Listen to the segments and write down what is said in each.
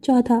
14,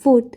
4।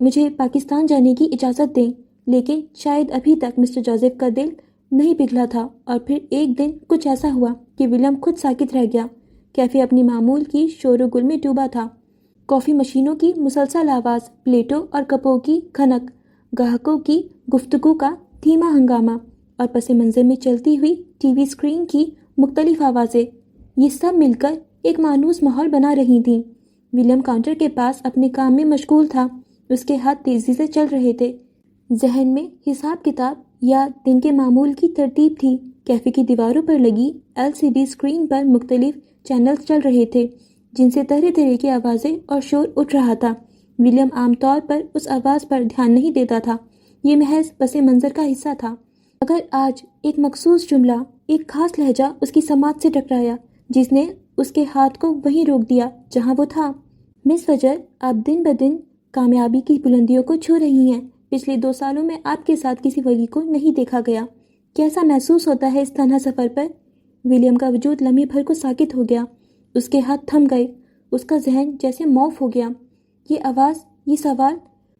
مجھے پاکستان جانے کی اجازت دیں۔ لیکن شاید ابھی تک مسٹر جوزف کا دل نہیں پگھلا تھا، اور پھر ایک دن کچھ ایسا ہوا کہ ولیم خود ساکت رہ گیا۔ کیفے اپنی معمول کی شور و گل میں ڈوبا تھا۔ کافی مشینوں کی مسلسل آواز، پلیٹوں اور کپوں کی کھنک، گاہکوں کی گفتگو کا دھیما ہنگامہ، اور پس منظر میں چلتی ہوئی ٹی وی اسکرین کی مختلف آوازیں، یہ سب مل کر ایک مانوس ماحول بنا رہی تھیں۔ ولیم کاؤنٹر کے پاس اپنے کام میں مشغول تھا۔ اس کے ہاتھ تیزی سے چل رہے تھے۔ ذہن میں حساب کتاب یا دن کے معمول کی ترتیب تھی۔ کیفے کی دیواروں پر لگی LCD اسکرین پر مختلف چینلز چل رہے تھے، جن سے طرح طرح کی آوازیں اور شور اٹھ رہا تھا۔ ولیم عام طور پر اس آواز پر دھیان نہیں دیتا تھا، یہ محض پس منظر کا حصہ تھا۔ مگر آج ایک مخصوص جملہ، ایک خاص لہجہ اس کی سماعت سے ٹکرایا، جس نے اس کے ہاتھ کو وہیں روک دیا جہاں وہ تھا۔ مس فجر، آپ دن بدن کامیابی کی بلندیوں کو چھو رہی ہیں۔ پچھلے 2 سالوں میں آپ کے ساتھ کسی ولی کو نہیں دیکھا گیا۔ کیسا محسوس ہوتا ہے اس تنہا سفر پر؟ ولیم کا وجود لمحے بھر کو ساکت ہو گیا۔ اس کے ہاتھ تھم گئے، اس کا ذہن جیسے موف ہو گیا۔ یہ آواز، یہ سوال۔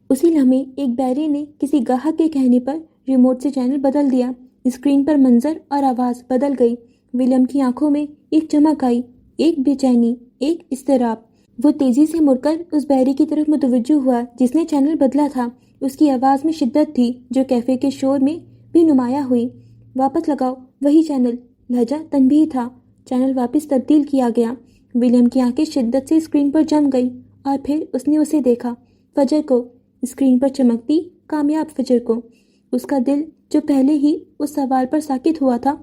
اسی لمحے ایک بیرے نے کسی گاہک کے کہنے پر ریموٹ سے چینل بدل دیا۔ اسکرین پر منظر اور آواز بدل گئی۔ ولیم کی آنکھوں میں ایک چمک آئی، ایک بے چینی، ایک اضطراب۔ وہ تیزی سے مڑ کر اس بیرے کی طرف متوجہ ہوا جس نے چینل بدلا تھا۔ اس کی آواز میں شدت تھی جو کیفے کے شور میں بھی نمایاں ہوئی۔ واپس لگاؤ، وہی چینل۔ لہجہ تنبیہ تھا۔ چینل واپس تبدیل کیا گیا۔ ولیم کی آنکھیں شدت سے اسکرین پر جم گئی، اور پھر اس نے اسے دیکھا، فجر کو، اسکرین پر چمکتی کامیاب فجر کو۔ اس کا دل جو پہلے ہی اس سوال پر ساکت ہوا تھا،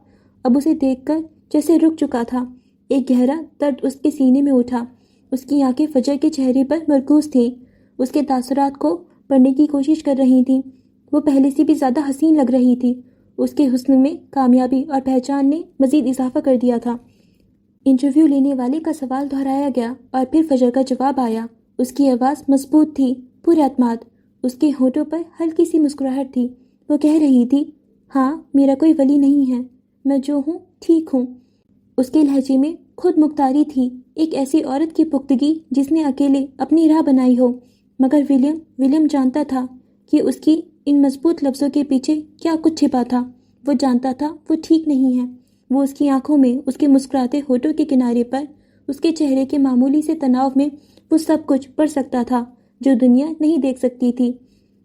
اب اسے دیکھ کر جیسے رک چکا تھا۔ ایک گہرا درد اس کے سینے میں اٹھا۔ اس کی آنکھیں فجر کے چہرے پر مرکوز تھیں، اس کے تاثرات کو پڑھنے کی کوشش کر رہی تھیں۔ وہ پہلے سے بھی زیادہ حسین لگ رہی تھی۔ اس کے حسن میں کامیابی اور پہچان نے مزید اضافہ کر دیا تھا۔ انٹرویو لینے والے کا سوال دہرایا گیا، اور پھر فجر کا جواب آیا۔ اس کی آواز مضبوط تھی، پُر اعتماد۔ اس کے ہونٹوں پر ہلکی سی مسکراہٹ تھی۔ وہ کہہ رہی تھی، ہاں، میرا کوئی ولی نہیں ہے، میں جو ہوں ٹھیک ہوں۔ اس کے لہجے میں خود مختاری تھی، ایک ایسی عورت کی پختگی جس نے اکیلے اپنی راہ بنائی ہو۔ مگر ولیم جانتا تھا کہ اس کی ان مضبوط لفظوں کے پیچھے کیا کچھ چھپا تھا۔ وہ جانتا تھا وہ ٹھیک نہیں ہے۔ وہ اس کی آنکھوں میں، اس کے مسکراتے ہونٹوں کے کنارے پر، اس کے چہرے کے معمولی سے تناؤ میں وہ سب کچھ پڑھ سکتا تھا جو دنیا نہیں دیکھ سکتی تھی۔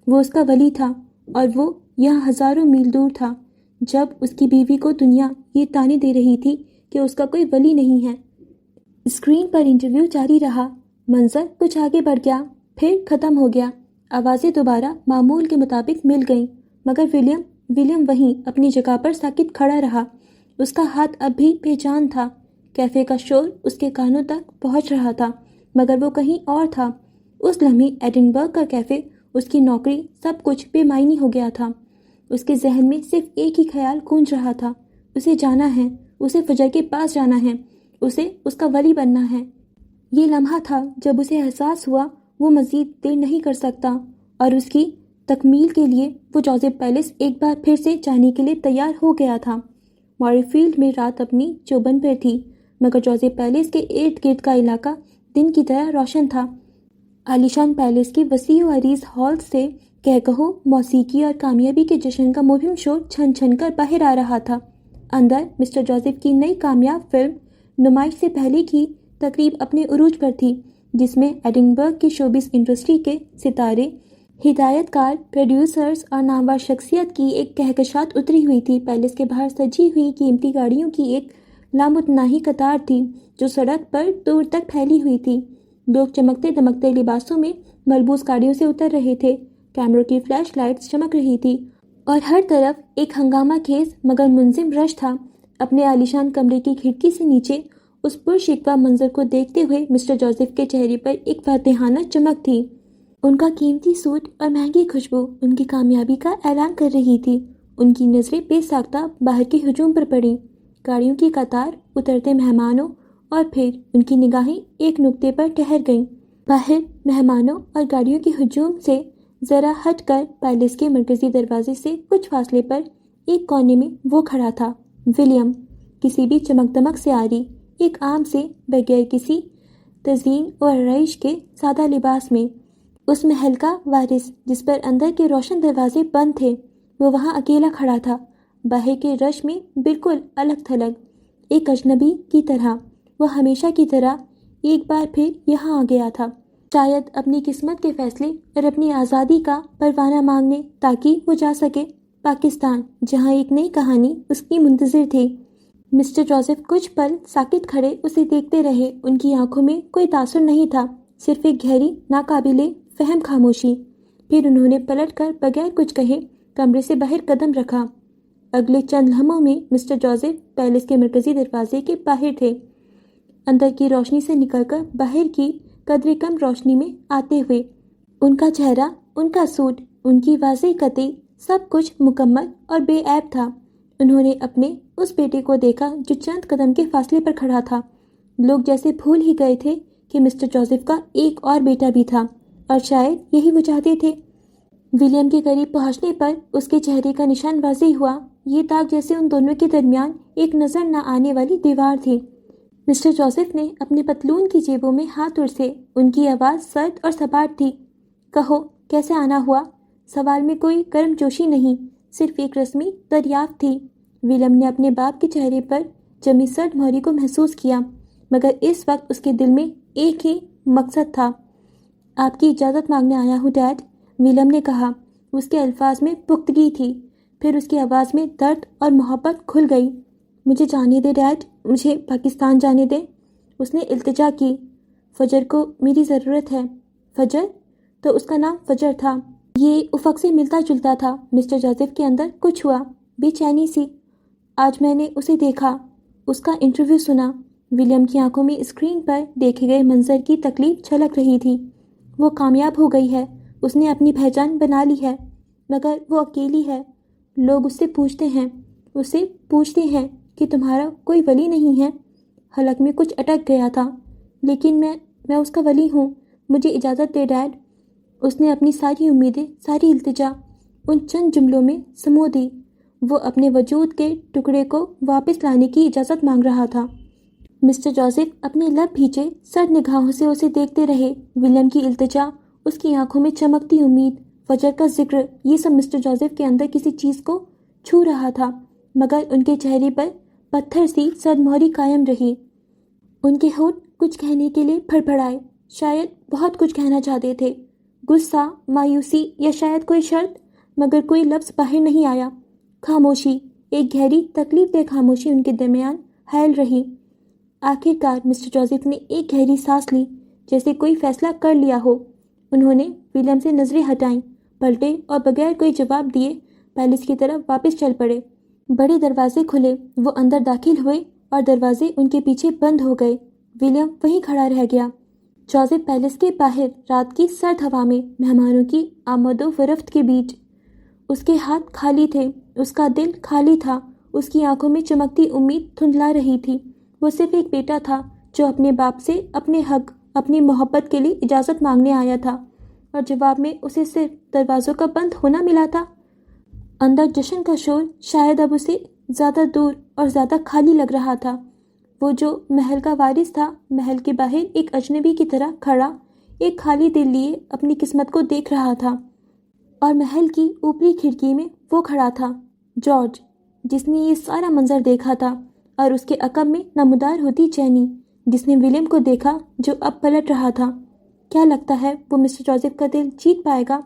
وہ اس کا ولی تھا، اور وہ یہاں ہزاروں میل دور تھا، جب اس کی بیوی کو دنیا یہ طعنے دے رہی تھی کہ اس کا کوئی ولی نہیں ہے۔ اسکرین پر انٹرویو جاری رہا۔ منظر کچھ آگے بڑھ گیا، پھر ختم ہو گیا۔ آوازیں دوبارہ معمول کے مطابق مل گئیں، مگر ولیم وہیں اپنی جگہ پر ساکت کھڑا رہا۔ اس کا ہاتھ اب بھی بے جان تھا۔ کیفے کا شور اس کے کانوں تک پہنچ رہا تھا، مگر وہ کہیں اور تھا۔ اس لمحے ایڈنبرگ کا کیفے، اس کی نوکری، سب کچھ بے معنی ہو گیا تھا۔ اس کے ذہن میں صرف ایک ہی خیال گونج رہا تھا، اسے جانا ہے، اسے فجر کے پاس جانا ہے، اسے اس کا ولی بننا ہے۔ یہ لمحہ تھا جب اسے احساس ہوا وہ مزید دیر نہیں کر سکتا، اور اس کی تکمیل کے لیے وہ جوزف پیلس ایک بار پھر سے جانے کے لیے تیار ہو گیا تھا۔ موری فیلڈ میں رات اپنی چوبند پر تھی، مگر جوزف پیلس کے ارد گرد کا علاقہ دن کی طرح روشن تھا۔ عالیشان پیلس کی وسیع و عریض ہال سے کہکہوں، موسیقی اور کامیابی کے جشن کا مبہم شور چھن چھن کر باہر آ رہا تھا۔ اندر مسٹر جوزف کی نئی کامیاب فلم نمائش سے پہلے کی تقریب اپنے عروج پر تھی، جس میں ایڈنبرگ کی شوبز انڈسٹری کے ستارے، ہدایت کار، پروڈیوسرز اور نامور شخصیت کی ایک کہکشات اتری ہوئی تھی۔ پیلس کے باہر سجی ہوئی قیمتی گاڑیوں کی ایک لامتناہی قطار تھی جو سڑک پر دور تک پھیلی ہوئی تھی۔ لوگ چمکتے دمکتے لباسوں میں ملبوس گاڑیوں سے اتر رہے تھے، کیمروں کی فلیش لائٹس چمک رہی تھی، اور ہر طرف ایک ہنگامہ خیز مگر منظم رش تھا۔ اپنے عالیشان کمرے کی کھڑکی سے نیچے اس پرشکوہ منظر کو دیکھتے ہوئے مسٹر جوزف کے چہرے پر ایک فاتحانہ چمک تھی۔ ان کا قیمتی سوٹ اور مہنگی خوشبو ان کی کامیابی کا اعلان کر رہی تھی۔ ان کی نظریں بے ساختہ باہر کے ہجوم پر پڑیں، گاڑیوں کی قطار، اترتے مہمانوں، اور پھر ان کی نگاہیں ایک نقطے پر ٹھہر گئیں۔ باہر مہمانوں اور گاڑیوں کے ہجوم سے ذرا ہٹ کر پیلس کے مرکزی دروازے سے کچھ فاصلے پر ایک کونے میں وہ کھڑا تھا، ولیم، کسی بھی چمک دمک سے عاری، ایک عام سے، بغیر کسی تزئین و آرائش کے سادہ لباس میں۔ اس محل کا وارث جس پر اندر کے روشن دروازے بند تھے وہ وہاں اکیلا کھڑا تھا، باہر کے رش میں بالکل الگ تھلگ، ایک اجنبی کی طرح۔ وہ ہمیشہ کی طرح ایک بار پھر یہاں آ گیا تھا، شاید اپنی قسمت کے فیصلے اور اپنی آزادی کا پروانہ مانگنے، تاکہ وہ جا سکے پاکستان، جہاں ایک نئی کہانی اس کی منتظر تھی۔ مسٹر جوزف کچھ پل ساکت کھڑے اسے دیکھتے رہے۔ ان کی آنکھوں میں کوئی تاثر نہیں تھا، صرف ایک گہری ناقابل فہم خاموشی۔ پھر انہوں نے پلٹ کر بغیر کچھ کہے کمرے سے باہر قدم رکھا۔ اگلے چند لمحوں میں مسٹر جوزف پیلس کے مرکزی دروازے کے باہر تھے، اندر کی روشنی سے نکل کر باہر کی قدرے کم روشنی میں آتے ہوئے۔ ان کا چہرہ، ان کا سوٹ، ان کی واضح قطعی، سب کچھ مکمل اور بے عیب تھا۔ انہوں نے اپنے اس بیٹے کو دیکھا جو چند قدم کے فاصلے پر کھڑا تھا۔ لوگ جیسے بھول ہی گئے تھے کہ مسٹر جوزف کا ایک اور بیٹا بھی تھا، اور شاید یہی وہ چاہتے تھے۔ ولیم کے قریب پہنچنے پر اس کے چہرے کا نشان واضح ہوا، یہ داغ جیسے ان دونوں کے درمیان ایک نظر نہ آنے والی دیوار تھی۔ مسٹر جوزف نے اپنے پتلون کی جیبوں میں ہاتھ اڑسے، ان کی آواز سرد اور سپاٹ تھی۔ کہو، کیسے آنا ہوا؟ سوال میں کوئی گرم جوشی نہیں، صرف ایک رسمی دریافت تھی۔ ولیم نے اپنے باپ کے چہرے پر جمی سرد مہری کو محسوس کیا، مگر اس وقت اس کے دل میں ایک ہی مقصد تھا۔ آپ کی اجازت مانگنے آیا ہوں ڈیڈ، ولیم نے کہا۔ اس کے الفاظ میں پختگی تھی، پھر اس کی آواز میں درد اور محبت کھل گئی۔ مجھے جانے دے ڈیڈ، مجھے پاکستان جانے دے، اس نے التجا کی۔ فجر کو میری ضرورت ہے۔ فجر؟ تو اس کا نام فجر تھا۔ یہ افق سے ملتا جلتا تھا۔ مسٹر جوزف کے اندر کچھ ہوا، بے چینی سی۔ آج میں نے اسے دیکھا، اس کا انٹرویو سنا۔ ولیم کی آنکھوں میں اسکرین پر دیکھے گئے منظر کی تکلیف چھلک رہی تھی۔ وہ کامیاب ہو گئی ہے، اس نے اپنی پہچان بنا لی ہے، مگر وہ اکیلی ہے۔ لوگ اس سے پوچھتے ہیں کہ تمہارا کوئی ولی نہیں ہے؟ حلق میں کچھ اٹک گیا تھا۔ لیکن میں اس کا ولی ہوں، مجھے اجازت دے ڈیڈ۔ اس نے اپنی ساری امیدیں، ساری التجا ان چند جملوں میں سمو دی۔ وہ اپنے وجود کے ٹکڑے کو واپس لانے کی اجازت مانگ رہا تھا۔ مسٹر جوزف اپنے لب بھیجے سرد نگاہوں سے اسے دیکھتے رہے۔ ولیم کی التجا، اس کی آنکھوں میں چمکتی امید، فجر کا ذکر، یہ سب مسٹر جوزف کے اندر کسی چیز کو چھو رہا تھا، مگر ان کے چہرے پر پتھر سی سرد مہری قائم رہی۔ ان کے ہونٹ کچھ کہنے کے لیے پھڑپڑائے، شاید بہت کچھ کہنا چاہتے تھے، غصہ، مایوسی یا شاید کوئی شرط، مگر کوئی لفظ باہر نہیں آیا۔ خاموشی، ایک گہری تکلیف دہ خاموشی ان کے درمیان حائل رہی۔ آخر کار مسٹر جوزف نے ایک گہری سانس لی، جیسے کوئی فیصلہ کر لیا ہو۔ انہوں نے ولیم سے نظریں ہٹائیں، پلٹے اور بغیر کوئی جواب دیے پیلس کی طرف واپس چل پڑے۔ بڑے دروازے کھلے، وہ اندر داخل ہوئے اور دروازے ان کے پیچھے بند ہو گئے۔ ولیم وہیں کھڑا رہ گیا۔ جوزف پیلس کے باہر رات کی سرد ہوا میں مہمانوں کی آمد و رفت کے بیچ، اس کے ہاتھ خالی تھے، اس کا دل خالی تھا، اس کی آنکھوں میں چمکتی امید دھندلا رہی تھی۔ وہ صرف ایک بیٹا تھا جو اپنے باپ سے اپنے حق، اپنی محبت کے لیے اجازت مانگنے آیا تھا، اور جواب میں اسے صرف دروازوں کا بند ہونا ملا تھا۔ اندر جشن کا شور شاید اب اسے زیادہ دور اور زیادہ خالی لگ رہا تھا۔ وہ جو محل کا وارث تھا، محل کے باہر ایک اجنبی کی طرح کھڑا، ایک خالی دل لیے اپنی قسمت کو دیکھ رہا تھا، اور محل کی اوپری کھڑکی میں وہ کھڑا تھا، جارج، جس نے یہ سارا منظر دیکھا تھا، اور اس کے عقب میں نمودار ہوتی جینی، جس نے ولیم کو دیکھا جو اب پلٹ رہا تھا۔ کیا لگتا ہے وہ مسٹر جوزف کا دل جیت پائے گا؟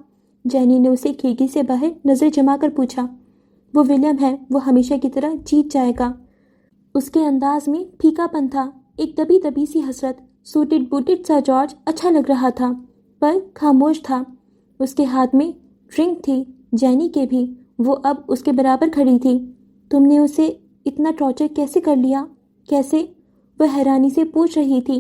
جینی نے اسے کھڑکی سے باہر نظر جما کر پوچھا۔ وہ ولیم ہے، وہ ہمیشہ کی طرح جیت جائے گا۔ اس کے انداز میں پھیکا پن تھا، ایک دبی دبی سی حسرت۔ سوٹڈ بوٹڈ سا جارج اچھا لگ رہا تھا، پر خاموش تھا۔ اس کے ہاتھ میں ڈرنک تھی، جینی کے بھی، وہ اب اس کے برابر کھڑی تھی۔ تم نے اسے اتنا ٹارچر کیسے کر لیا؟ کیسے؟ وہ حیرانی سے پوچھ رہی تھی۔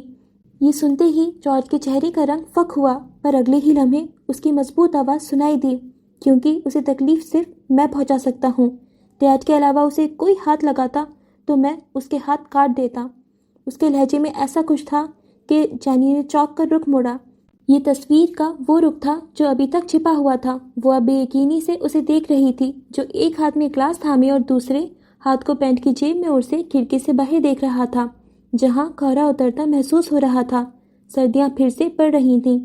یہ سنتے ہی جارج کے چہرے کا رنگ فک ہوا، پر اگلے ہی لمحے اس کی مضبوط آواز سنائی دی، کیونکہ اسے تکلیف صرف میں پہنچا سکتا ہوں۔ ڈیڈ کے علاوہ اسے کوئی ہاتھ لگاتا تو میں اس کے ہاتھ کاٹ دیتا۔ اس کے لہجے میں ایسا کچھ تھا کہ جینی نے چونک کر رخ موڑا۔ یہ تصویر کا وہ رخ تھا جو ابھی تک چھپا ہوا تھا۔ وہ اب بے یقینی سے اسے دیکھ رہی تھی، جو ایک ہاتھ میں گلاس تھامے اور دوسرے ہاتھ کو پینٹ کی جیب میں اور سے کھڑکی سے باہر دیکھ رہا تھا، جہاں کوہرا اترتا محسوس ہو رہا تھا۔ سردیاں پھر سے پڑ رہی تھیں۔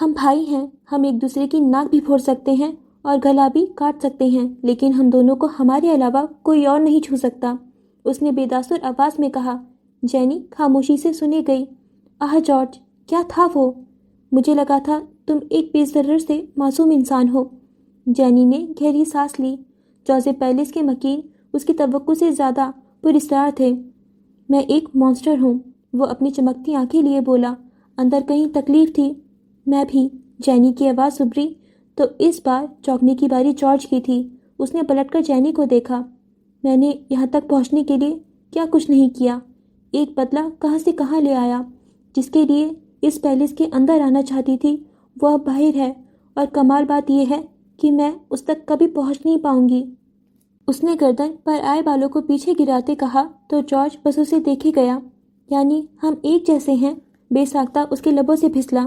ہم بھائی ہیں، ہم ایک دوسرے کی ناک بھی پھوڑ سکتے ہیں اور گلا بھی کاٹ سکتے ہیں، لیکن ہم دونوں کو ہمارے علاوہ کوئی اور نہیں چھو سکتا، اس نے بے تاثر آواز میں کہا۔ جینی خاموشی سے سنے گئی۔ آہ جارج، کیا تھا وہ؟ مجھے لگا تھا تم ایک بے ضرر سے معصوم انسان ہو۔ جینی نے گہری سانس لی۔ جوزف پیلس کے مکین اس کی توقع سے زیادہ پراسرار تھے۔ میں ایک مانسٹر ہوں، وہ اپنی چمکتی آنکھیں لیے بولا۔ اندر کہیں تکلیف تھی۔ میں بھی، جینی کی آواز ابھری تو اس بار چونکنے کی باری جارج کی تھی۔ اس نے پلٹ کر جینی کو دیکھا۔ میں نے یہاں تک پہنچنے کے لیے کیا کچھ نہیں کیا، ایک بدلہ کہاں سے کہاں لے آیا، جس کے لیے اس پیلس کے اندر آنا چاہتی تھی وہ اب باہر ہے، اور کمال بات یہ ہے کہ میں اس تک کبھی پہنچ نہیں پاؤں گی۔ اس نے گردن پر آئے بالوں کو پیچھے گراتے کہا تو جارج بس اسے دیکھے گیا۔ یعنی ہم ایک جیسے ہیں؟ بے ساختہ اس کے لبوں سے پھسلا۔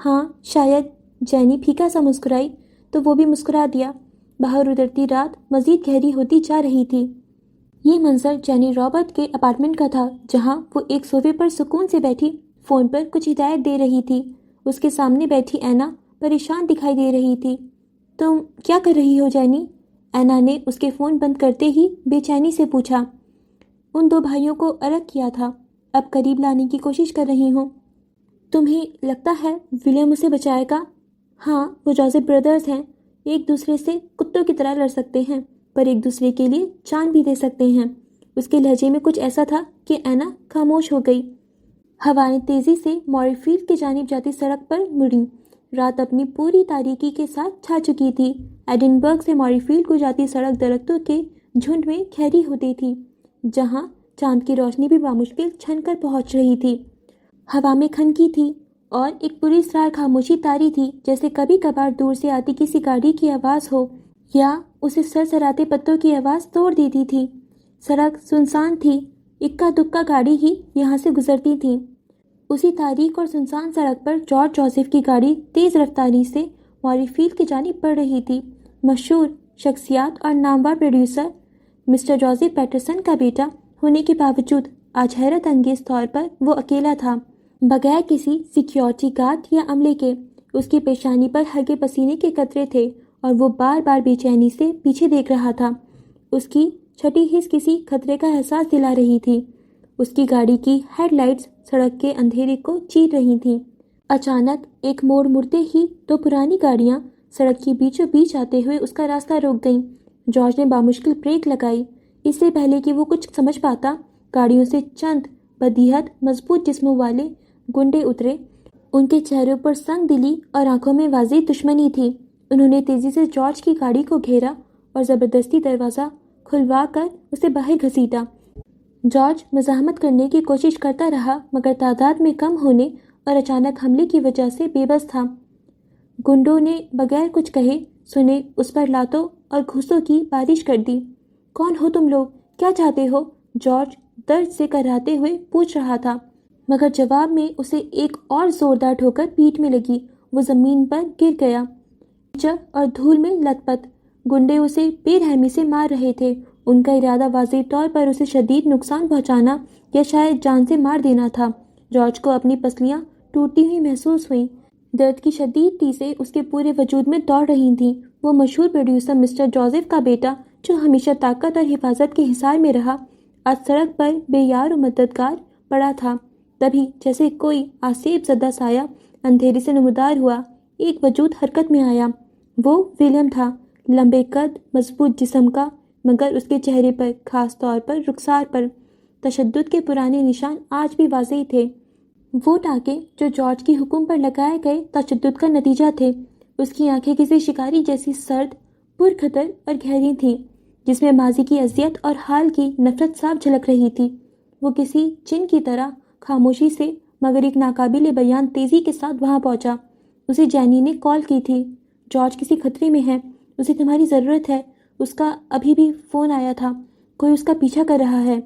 ہاں شاید، جینی پھیکا سا مسکرائی تو وہ بھی مسکرا دیا۔ باہر اترتی رات مزید گہری ہوتی جا رہی تھی۔ یہ منظر جینی رابرٹ کے اپارٹمنٹ کا تھا، جہاں وہ ایک صوفے پر سکون سے بیٹھی فون پر کچھ ہدایت دے رہی تھی۔ اس کے سامنے بیٹھی اینا پریشان دکھائی دے رہی تھی۔ تم کیا کر رہی ہو جینی؟ اینا نے اس کے فون بند کرتے ہی بے چینی سے پوچھا۔ ان دو بھائیوں کو الگ کیا تھا، اب قریب لانے کی کوشش کر رہی ہوں۔ تمہیں لگتا ہے ولیم اسے بچائے گا؟ ہاں، وہ جوزف بردرز ہیں، ایک دوسرے سے کتوں کی طرح لڑ سکتے ہیں، پر ایک دوسرے کے لیے جان بھی دے سکتے ہیں۔ اس کے لہجے میں کچھ ایسا تھا کہ اینا خاموش ہو گئی۔ ہوائیں تیزی سے موری فیلڈ کی جانب جاتی سڑک پر مڑیں۔ رات اپنی پوری تاریکی کے ساتھ چھا چکی تھی۔ ایڈنبرگ سے موری فیلڈ کو جاتی سڑک درختوں کے جھنڈ میں گھیری ہوتی تھی، جہاں چاند کی روشنی بھی بامشکل چھن کر پہنچ رہی تھی۔ ہوا میں کھنکی تھی اور ایک پراسرار خاموشی طاری تھی، جیسے کبھی کبھار دور سے آتی کسی گاڑی کی آواز ہو یا اسے سرسراتے پتوں کی آواز توڑ دیتی تھی۔ سڑک سنسان تھی، اکا دکا گاڑی ہی یہاں سے گزرتی تھی۔ اسی تاریک اور سنسان سڑک پر جارج جوزف کی گاڑی تیز رفتاری سے موری فیلڈ کی جانب بڑھ رہی تھی۔ مشہور شخصیات اور نامور پروڈیوسر مسٹر جوزف پیٹرسن کا بیٹا ہونے کے باوجود آج حیرت انگیز طور پر وہ اکیلا تھا، بغیر کسی سیکیورٹی گارڈ یا عملے کے۔ اس کی پیشانی پر ہلکے پسینے کے قطرے تھے اور وہ بار بار بے چینی سے پیچھے دیکھ رہا تھا۔ اس کی چھٹی حس کسی خطرے کا احساس دلا رہی تھی۔ اس کی گاڑی کی ہیڈ لائٹس سڑک کے اندھیرے کو چیر رہی تھیں۔ اچانک ایک موڑ مڑتے ہی دو پرانی گاڑیاں سڑک کی بیچوں بیچ آتے ہوئے اس کا راستہ روک گئیں۔ جارج نے بامشکل بریک لگائی۔ اس سے پہلے کہ وہ کچھ سمجھ پاتا، گاڑیوں سے چند بدیہت مضبوط جسموں والے گنڈے اترے۔ ان کے چہروں پر سنگ دلی اور آنکھوں میں واضح دشمنی تھی۔ انہوں نے تیزی سے جارج کی گاڑی کو گھیرا اور زبردستی دروازہ کھلوا کر اسے باہر گھسیٹا۔ جارج مزاحمت کرنے کی کوشش کرتا رہا، مگر تعداد میں کم ہونے اور اچانک حملے کی وجہ سے بے بس تھا۔ گنڈوں نے بغیر کچھ کہے سنے اس پر لاتوں اور گھوسوں کی بارش کر دی۔ کون ہو تم لوگ؟ کیا چاہتے ہو؟ جارج درد سے کراہتے ہوئے پوچھ رہا تھا، مگر جواب میں اسے ایک اور زوردار ٹھوکر پیٹھ میں لگی۔ وہ زمین پر گر گیا، کیچڑ اور دھول میں لت پت۔ گنڈے اسے بے رحمی سے مار رہے تھے۔ ان کا ارادہ واضح طور پر اسے شدید نقصان پہنچانا یا شاید جان سے مار دینا تھا۔ جارج کو اپنی پسلیاں ٹوٹتی ہوئی محسوس ہوئیں۔ درد کی شدید ٹیسیں اس کے پورے وجود میں دوڑ رہی تھیں۔ وہ مشہور پروڈیوسر مسٹر جوزف کا بیٹا، جو ہمیشہ طاقت اور حفاظت کے حصار میں رہا، آج سڑک پر بے یار و مددگار پڑا تھا۔ تبھی جیسے کوئی آسیب زدہ سایہ اندھیرے سے نمودار ہوا، ایک وجود حرکت میں آیا۔ وہ ولیم تھا، لمبے قد، مضبوط جسم کا، مگر اس کے چہرے پر، خاص طور پر رخسار پر، تشدد کے پرانے نشان آج بھی واضح تھے۔ وہ ٹانکے جو جارج کی حکم پر لگائے گئے تشدد کا نتیجہ تھے۔ اس کی آنکھیں کسی شکاری جیسی سرد، پرخطر اور گہری تھیں، جس میں ماضی کی اذیت اور حال کی نفرت صاف جھلک رہی تھی۔ وہ کسی جن کی طرح خاموشی سے مگر ایک ناقابل بیان تیزی کے ساتھ وہاں پہنچا۔ اسے جینی نے کال کی تھی۔ جارج کسی خطرے میں ہے، اسے تمہاری ضرورت ہے۔ اس کا ابھی بھی فون آیا تھا، کوئی اس کا پیچھا کر رہا ہے۔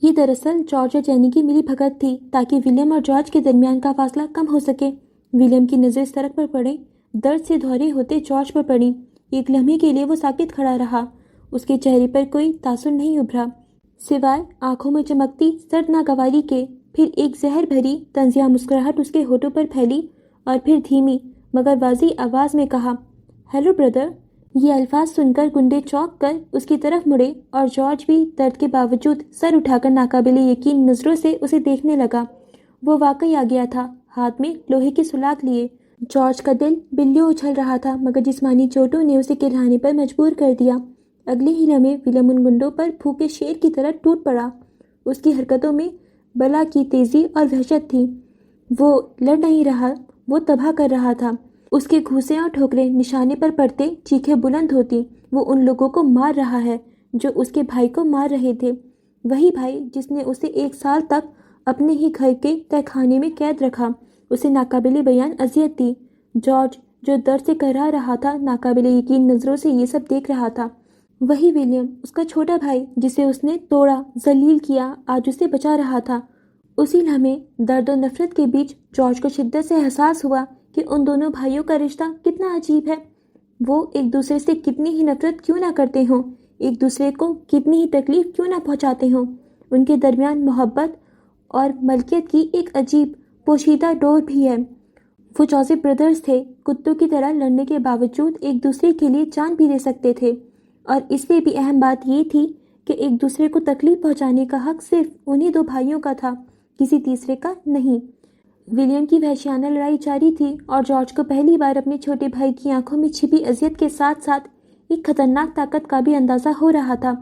یہ دراصل جارج اور جینی کی ملی بھگت تھی تاکہ ولیم اور جارج کے درمیان کا فاصلہ کم ہو سکے۔ ولیم کی نظر سڑک پر پڑے، درد سے دھورے ہوتے جارج پر پڑی۔ ایک لمحے کے لیے وہ ساکت کھڑا رہا۔ اس کے چہرے پر کوئی تاثر نہیں ابھرا، سوائے آنکھوں میں چمکتی سرد ناگواری کے۔ پھر ایک زہر بھری طنزیہ مسکراہٹ اس کے ہونٹوں پر پھیلی اور پھر دھیمی مگر واضح آواز میں کہا، ہیلو بردر۔ یہ الفاظ سن کر گنڈے چونک کر اس کی طرف مڑے اور جارج بھی درد کے باوجود سر اٹھا کر ناقابل یقین نظروں سے اسے دیکھنے لگا۔ وہ واقعی آ گیا تھا، ہاتھ میں لوہے کی سلاخ لیے۔ جارج کا دل بلیوں اچھل رہا تھا، مگر جسمانی چوٹوں نے اسے کہلانے پر مجبور کر دیا۔ اگلے ہی لمحے ولیم ان گنڈوں پر پھونکے شیر کی طرح ٹوٹ پڑا۔ اس کی حرکتوں میں بلا کی تیزی اور وحشت تھی۔ وہ لڑ نہیں رہا، وہ تباہ کر رہا تھا۔ اس کے گھوسے اور ٹھوکریں نشانے پر پڑتے چیخیں بلند ہوتی۔ وہ ان لوگوں کو مار رہا ہے جو اس کے بھائی کو مار رہے تھے، وہی بھائی جس نے اسے 1 سال تک اپنے ہی گھر کے تہہ خانے میں قید رکھا، اسے ناقابل بیان اذیت دی۔ جارج جو درد سے کہرا رہا تھا، ناقابل یقین نظروں سے یہ سب دیکھ رہا تھا۔ وہی ولیم، اس کا چھوٹا بھائی جسے اس نے توڑا، ذلیل کیا، آج اسے بچا رہا تھا۔ اسی لمحے درد و نفرت کے بیچ جارج کو شدت سے احساس ہوا کہ ان دونوں بھائیوں کا رشتہ کتنا عجیب ہے۔ وہ ایک دوسرے سے کتنی ہی نفرت کیوں نہ کرتے ہوں، ایک دوسرے کو کتنی ہی تکلیف کیوں نہ پہنچاتے ہوں، ان کے درمیان محبت اور ملکیت کی ایک عجیب پوشیدہ ڈور بھی ہے۔ وہ جوزف بردرز تھے، کتوں کی طرح لڑنے کے باوجود ایک دوسرے کے لیے جان بھی دے سکتے تھے، اور اس سے بھی اہم بات یہ تھی کہ ایک دوسرے کو تکلیف پہنچانے کا حق صرف انہی 2 بھائیوں کا تھا، کسی تیسرے کا نہیں۔ ولیم کی وحشیانہ لڑائی جاری تھی، اور جارج کو پہلی بار اپنے چھوٹے بھائی کی آنکھوں میں چھپی اذیت کے ساتھ ساتھ ایک خطرناک طاقت کا بھی اندازہ ہو رہا تھا،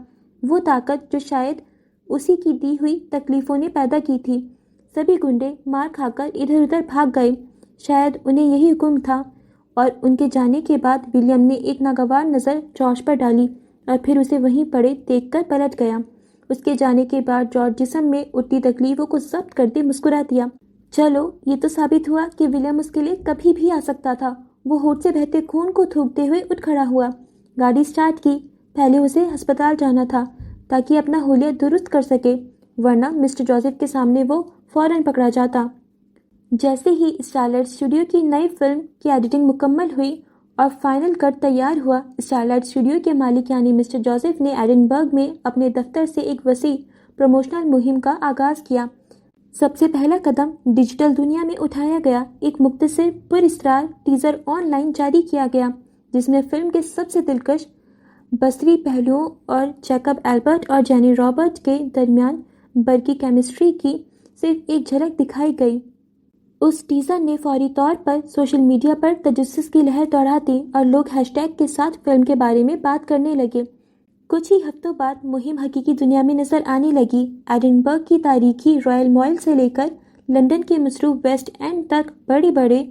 وہ طاقت جو شاید اسی کی دی ہوئی تکلیفوں نے پیدا کی تھی۔ سبھی گنڈے مار کھا کر ادھر ادھر بھاگ گئے، شاید انہیں یہی حکم تھا، اور ان کے جانے کے بعد ولیم نے ایک ناگوار نظر جارج پر ڈالی اور پھر اسے وہیں پڑے دیکھ کر پلٹ گیا۔ اس کے جانے کے بعد جارج جسم میں اٹھتی تکلیفوں کو ضبط کرتے مسکرا دیا۔ چلو، یہ تو ثابت ہوا کہ ولیم اس کے لیے کبھی بھی آ سکتا تھا۔ وہ ہونٹ سے بہتے خون کو تھوکتے ہوئے اٹھ کھڑا ہوا، گاڑی سٹارٹ کی۔ پہلے اسے ہسپتال جانا تھا تاکہ اپنا حلیہ درست کر سکے، ورنہ مسٹر جوزف کے سامنے وہ فوراً پکڑا جاتا۔ جیسے ہی اسٹارلائٹ اسٹوڈیو کی نئی فلم کی ایڈیٹنگ مکمل ہوئی اور فائنل کٹ تیار ہوا، اسٹارلائٹ اسٹوڈیو کے مالک یعنی مسٹر جوزف نے ایڈنبرگ میں اپنے دفتر سے ایک وسیع پروموشنل مہم کا آغاز کیا۔ سب سے پہلا قدم ڈیجیٹل دنیا میں اٹھایا گیا۔ ایک مختصر پراسرار ٹیزر آن لائن جاری کیا گیا، جس میں فلم کے سب سے دلکش بصری پہلوؤں اور جیکب ایلبرٹ اور جینی رابرٹ کے درمیان برقی کیمسٹری کی صرف ایک جھلک دکھائی گئی۔ اس ٹیزر نے فوری طور پر سوشل میڈیا پر تجسس کی لہر دوڑا دی اور لوگ ہیش ٹیگ کے ساتھ فلم کے بارے میں بات کرنے لگے۔ کچھ ہی ہفتوں بعد مہم حقیقی دنیا میں نظر آنے لگی۔ ایڈنبرگ کی تاریخی رائل مائل سے لے کر لندن کے مصروف ویسٹ اینڈ تک بڑے بڑے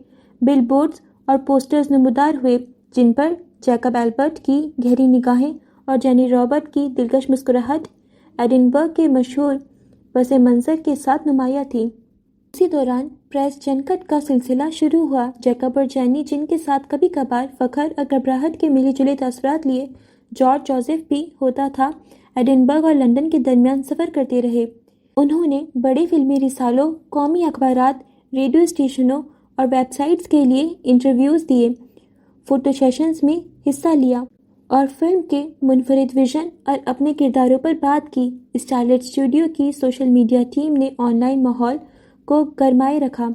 بل بورڈز اور پوسٹرز نمودار ہوئے، جن پر جیکب ایلبرٹ کی گہری نگاہیں اور جینی رابرٹ کی دلکش مسکراہٹ ایڈنبرگ کے مشہور پس منظر کے ساتھ نمایاں تھی۔ اسی دوران پریس جنکٹ کا سلسلہ شروع ہوا۔ جیکب اور جینی، جن کے ساتھ کبھی کبھار فخر اور گھبراہٹ کے ملے جلے تاثرات لیے جارج جوزف بھی ہوتا تھا، ایڈنبرگ اور لندن کے درمیان سفر کرتے رہے۔ انہوں نے بڑے فلمی رسالوں، قومی اخبارات، ریڈیو اسٹیشنوں اور ویب سائٹس کے لیے انٹرویوز دیے، فوٹو سیشنز میں حصہ لیا اور فلم کے منفرد ویژن اور اپنے کرداروں پر بات کی۔ اسٹارلائٹ اسٹوڈیو کی سوشل میڈیا ٹیم نے آن لائن ماحول کو گرمائے رکھا۔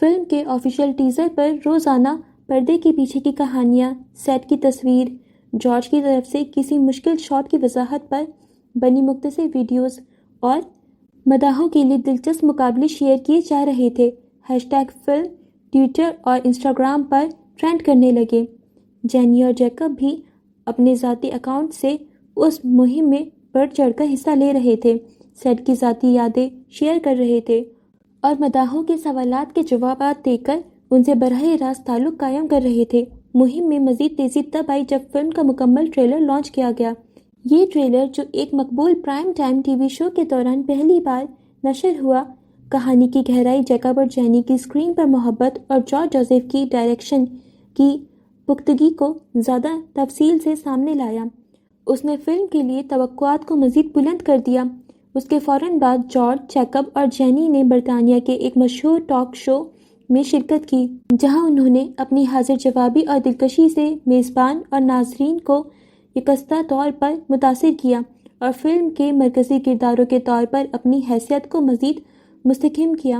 فلم کے آفیشیل ٹیزر پر روزانہ پردے کے پیچھے کی کہانیاں، سیٹ کی تصویر، جارج کی طرف سے کسی مشکل شاٹ کی وضاحت پر بنی مختصر ویڈیوز اور مداحوں کے لیے دلچسپ مقابلے شیئر کیے جا رہے تھے۔ ہیش ٹیگ فلم ٹویٹر اور انسٹاگرام پر ٹرینڈ کرنے لگے۔ جینی اور جیکب بھی اپنے ذاتی اکاؤنٹ سے اس مہم میں بڑھ چڑھ کر حصہ لے رہے تھے، سیٹ کی ذاتی یادیں شیئر کر رہے تھے اور مداحوں کے سوالات کے جوابات دے کر ان سے براہ راست تعلق قائم کر رہے تھے۔ مہم میں مزید تیزی تب آئی جب فلم کا مکمل ٹریلر لانچ کیا گیا۔ یہ ٹریلر، جو ایک مقبول پرائم ٹائم ٹی وی شو کے دوران پہلی بار نشر ہوا، کہانی کی گہرائی، جیکب اور جینی کی اسکرین پر محبت اور جارج جوزف کی ڈائریکشن کی پختگی کو زیادہ تفصیل سے سامنے لایا۔ اس نے فلم کے لیے توقعات کو مزید بلند کر دیا۔ اس کے فوراً بعد جارج، جیکب اور جینی نے برطانیہ کے ایک مشہور ٹاک شو میں شرکت کی، جہاں انہوں نے اپنی حاضر جوابی اور دلکشی سے میزبان اور ناظرین کو یکساں طور پر متاثر کیا اور فلم کے مرکزی کرداروں کے طور پر اپنی حیثیت کو مزید مستحکم کیا۔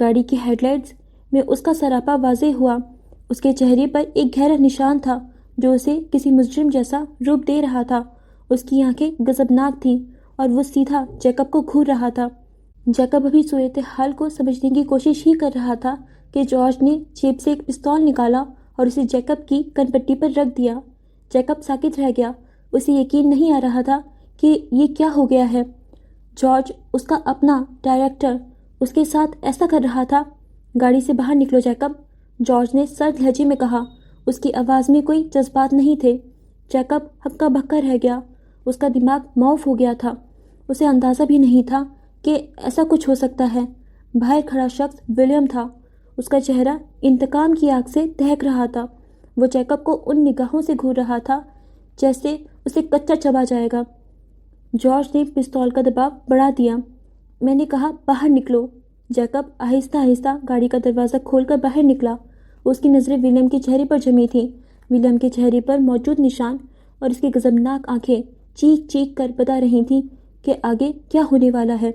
گاڑی کی ہیڈ لائٹس میں اس کا سراپا واضح ہوا۔ اس کے چہرے پر ایک گہرا نشان تھا جو اسے کسی مجرم جیسا روپ دے رہا تھا۔ اس کی آنکھیں غضبناک تھیں اور وہ سیدھا جیکب کو گھور رہا تھا۔ جیکب ابھی صورتحال کو سمجھنے کی کوشش ہی کر رہا تھا کہ جارج نے جیب سے ایک پستول نکالا اور اسے جیکب کی کن پٹی پر رکھ دیا۔ جیکب ساکت رہ گیا۔ اسے یقین نہیں آ رہا تھا کہ یہ کیا ہو گیا ہے۔ جارج، اس کا اپنا ڈائریکٹر، اس کے ساتھ ایسا کر رہا تھا۔ گاڑی سے باہر نکلو جیکب، جارج نے سرد لہجے میں کہا۔ اس کی آواز میں کوئی جذبات نہیں تھے۔ جیکب ہکا بکا رہ گیا۔ اس کا دماغ معاف ہو گیا تھا۔ اسے اندازہ بھی نہیں تھا کہ ایسا کچھ ہو سکتا ہے۔ باہر کھڑا شخص ولیم تھا۔ اس کا چہرہ انتقام کی آگ سے دہک رہا تھا۔ وہ جیکب کو ان نگاہوں سے گھور رہا تھا جیسے اسے کچا چبا جائے گا۔ جارج نے پستول کا دباؤ بڑھا دیا۔ میں نے کہا باہر نکلو۔ جیکب آہستہ آہستہ گاڑی کا دروازہ کھول کر باہر نکلا۔ اس کی نظریں ولیم کے چہرے پر جمی تھیں۔ ولیم کے چہرے پر موجود نشان اور اس کی غضبناک آنکھیں چیخ چیخ کر بتا رہی تھیں کہ آگے کیا ہونے والا ہے۔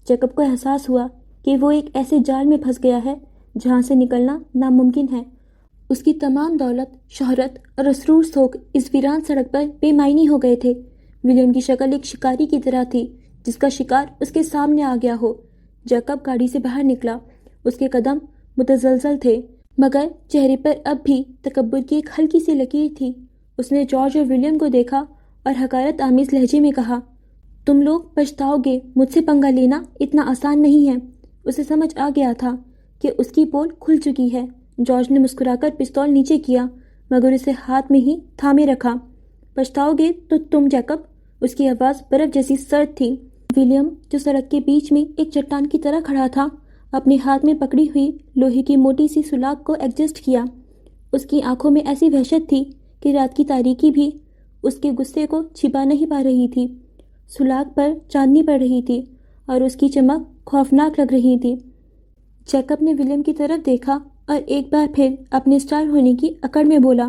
جیکب کو احساس ہوا کہ وہ ایک ایسے جال میں پھنس گیا ہے جہاں سے نکلنا ناممکن ہے۔ اس کی تمام دولت، شہرت اور اسرور سوگ اس ویران سڑک پر بے معنی ہو گئے تھے۔ ولیم کی شکل ایک شکاری کی طرح تھی جس کا شکار اس کے سامنے آ گیا ہو۔ جیکب گاڑی سے باہر نکلا۔ اس کے قدم متزلزل تھے مگر چہرے پر اب بھی تکبر کی ایک ہلکی سی لکیر تھی۔ اس نے جارج اور ولیم کو دیکھا اور حقارت آمیز لہجے میں کہا، تم لوگ پچھتاؤ گے، مجھ سے پنگا لینا اتنا آسان نہیں ہے۔ اسے سمجھ آ گیا تھا کہ اس کی پول کھل چکی ہے۔ جارج نے مسکرا کر پستول نیچے کیا مگر اسے ہاتھ میں ہی تھامے رکھا۔ پچھتاؤ گے تو تم جیکب؟ اس کی آواز برف جیسی سرد تھی۔ ولیم، جو سڑک کے بیچ میں ایک چٹان کی طرح کھڑا تھا، اپنے ہاتھ میں پکڑی ہوئی لوہے کی موٹی سی سلاخ کو ایڈجسٹ کیا۔ اس کی آنکھوں میں ایسی وحشت تھی کہ رات کی تاریکی بھی اس کے غصے کو چھپا نہیں پا رہی تھی۔ سلاخ پر چاندنی پڑ رہی تھی اور اس کی چمک خوفناک لگ رہی تھی۔ جیکب نے ولیم کی طرف دیکھا اور ایک بار پھر اپنے اسٹار ہونے کی اکڑ میں بولا،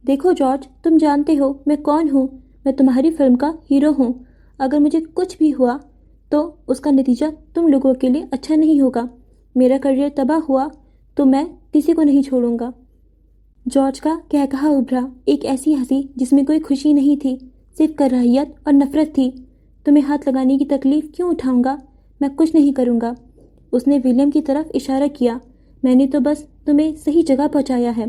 دیکھو جارج، تم جانتے ہو میں کون ہوں۔ میں تمہاری فلم کا ہیرو ہوں۔ اگر مجھے کچھ بھی ہوا تو اس کا نتیجہ تم لوگوں کے لیے اچھا نہیں ہوگا۔ میرا کریئر تباہ ہوا تو میں کسی کو نہیں چھوڑوں گا۔ جارج کا کہکہا ابھرا، ایک ایسی ہنسی جس میں کوئی خوشی نہیں تھی، صرف کراہیت اور نفرت تھی۔ تمہیں ہاتھ لگانے کی تکلیف کیوں اٹھاؤں گا؟ میں کچھ نہیں کروں گا۔ اس نے ولیم کی طرف اشارہ کیا، میں نے تو بس تمہیں صحیح جگہ پہنچایا ہے۔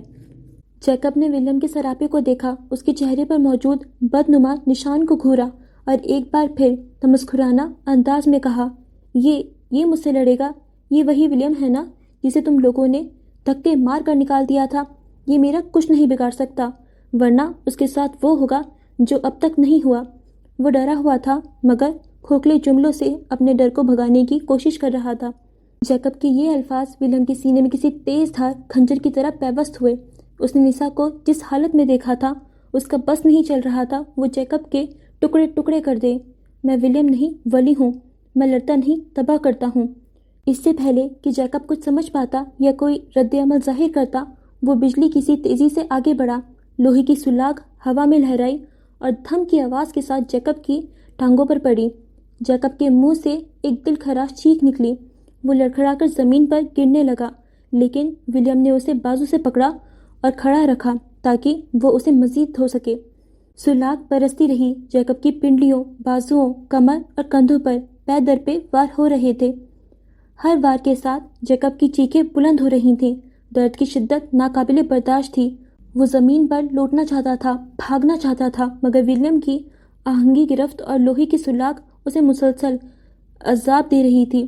جیکب نے ولیم کے سراپے کو دیکھا، اس کے چہرے پر موجود بدنما نشان کو گھورا اور ایک بار پھر تمسخرانہ انداز میں کہا، یہ مجھ سے لڑے گا؟ یہ وہی ولیم ہے نا جسے تم لوگوں نے دھکے مار کر نکال دیا تھا؟ یہ میرا کچھ نہیں بگاڑ سکتا، ورنہ اس کے ساتھ وہ ہوگا جو اب تک نہیں ہوا۔ وہ ڈرا ہوا تھا مگر کھوکھلے جملوں سے اپنے ڈر کو بھگانے کی کوشش کر رہا تھا۔ جیکب کے یہ الفاظ ولیم کے سینے میں کسی تیز دھار کھنجر کی طرح پیوست ہوئے۔ اس نے نسا کو جس حالت میں دیکھا تھا اس کا بس نہیں چل رہا تھا وہ جیکب کے ٹکڑے ٹکڑے کر دے۔ میں ولیم نہیں، ولی ہوں۔ میں لڑتا نہیں، تباہ کرتا ہوں۔ اس سے پہلے کہ جیکب کچھ سمجھ پاتا یا کوئی رد عمل ظاہر کرتا، وہ بجلی کسی تیزی سے آگے بڑھا، لوہے کی سلاخ ہوا میں لہرائی اور دھم کی آواز کے ساتھ جیکب کی ٹانگوں پر پڑی۔ جیکب کے منہ سے ایک دل خراش چیخ نکلی۔ وہ لڑکھڑا کر زمین پر گرنے لگا لیکن ولیم نے اسے بازو سے پکڑا اور کھڑا رکھا تاکہ وہ اسے مزید دھو سکے۔ سلاخ برستی رہی۔ جیکب کی پنڈلیوں، بازوؤں، کمر اور کندھوں پر پے در پہ وار ہو رہے تھے۔ ہر وار کے ساتھ جیکب کی چیخیں بلند ہو رہی تھیں۔ درد کی شدت ناقابل برداشت تھی۔ وہ زمین پر لوٹنا چاہتا تھا، بھاگنا چاہتا تھا مگر ولیم کی آہنگی گرفت اور لوہے کی سلاخ اسے مسلسل عذاب دے رہی تھی۔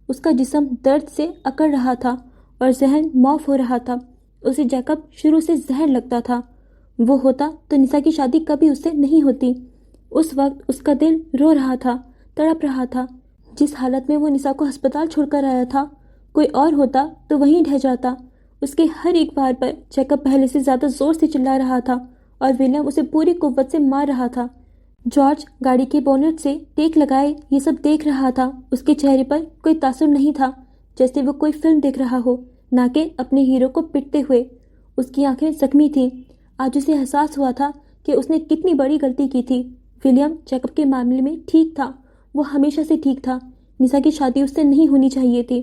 اس کا جسم درد سے اکڑ رہا تھا اور ذہن معاف ہو رہا تھا۔ اسے جیکب شروع سے زہر لگتا تھا۔ وہ ہوتا تو نسا کی شادی کبھی اس سے نہیں ہوتی۔ اس وقت اس کا دل رو رہا تھا، تڑپ رہا تھا۔ جس حالت میں وہ نسا کو ہسپتال چھوڑ کر آیا تھا، کوئی اور ہوتا تو وہیں ڈھہ جاتا۔ اس کے ہر ایک وار پر جیکب پہلے سے زیادہ زور سے چلا رہا تھا اور ولیم اسے پوری قوت سے مار رہا تھا۔ جارج گاڑی کے بونٹ سے ٹیک لگائے یہ سب دیکھ رہا تھا۔ اس کے چہرے پر کوئی تاثر نہیں تھا، جیسے وہ کوئی فلم دیکھ رہا ہو، نہ کہ اپنے ہیرو کو پٹتے ہوئے۔ اس کی آنکھیں زخمی تھیں۔ آج اسے احساس ہوا تھا کہ اس نے کتنی بڑی غلطی کی تھی۔ ولیم جیکب کے معاملے میں ٹھیک تھا، وہ ہمیشہ سے ٹھیک تھا۔ نسا کی شادی اس سے نہیں ہونی چاہیے تھی۔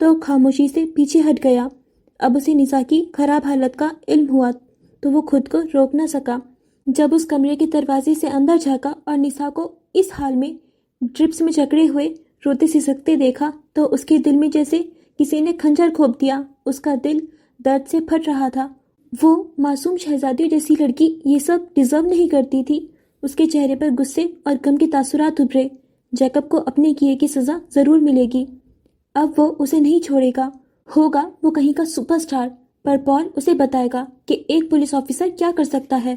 تو خاموشی سے پیچھے ہٹ گیا۔ اب اسے نسا کی خراب حالت کا علم ہوا تو وہ خود کو روک نہ سکا۔ جب اس کمرے کے دروازے سے اندر جھانکا اور نسا کو اس حال میں ڈرپس میں جکڑے ہوئے روتے سسکتے دیکھا تو اس کے دل میں جیسے کسی نے کھنجر گھونپ دیا۔ اس کا دل درد سے پھٹ رہا تھا۔ وہ معصوم شہزادی جیسی لڑکی یہ سب ڈیزرو نہیں کرتی تھی۔ اس کے چہرے پر غصے اور غم کے تاثرات ابھرے۔ جیکب کو اپنے کیے کی سزا ضرور ملے گی۔ اب وہ اسے نہیں چھوڑے گا۔ ہوگا وہ کہیں کا سپر سٹار، پر پال اسے بتائے گا کہ ایک پولیس آفیسر کیا کر سکتا ہے،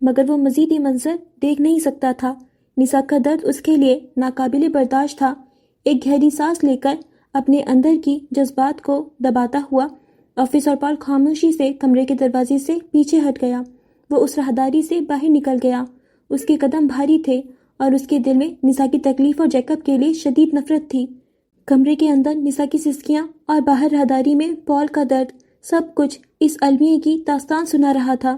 مگر وہ مزید یہ منظر دیکھ نہیں سکتا تھا۔ نسا کا درد اس کے لیے ناقابل برداشت تھا۔ ایک گہری سانس لے کر اپنے اندر کی جذبات کو دباتا ہوا آفیسر پال خاموشی سے کمرے کے دروازے سے پیچھے ہٹ گیا۔ وہ اس راہداری سے باہر نکل گیا۔ اس کے قدم بھاری تھے اور اس کے دل میں نسا کی تکلیف اور جیکب کے لیے شدید نفرت تھی۔ کمرے کے اندر نسا کی سسکیاں اور باہر راہداری میں پال کا درد، سب کچھ اس المیے کی داستان سنا رہا تھا۔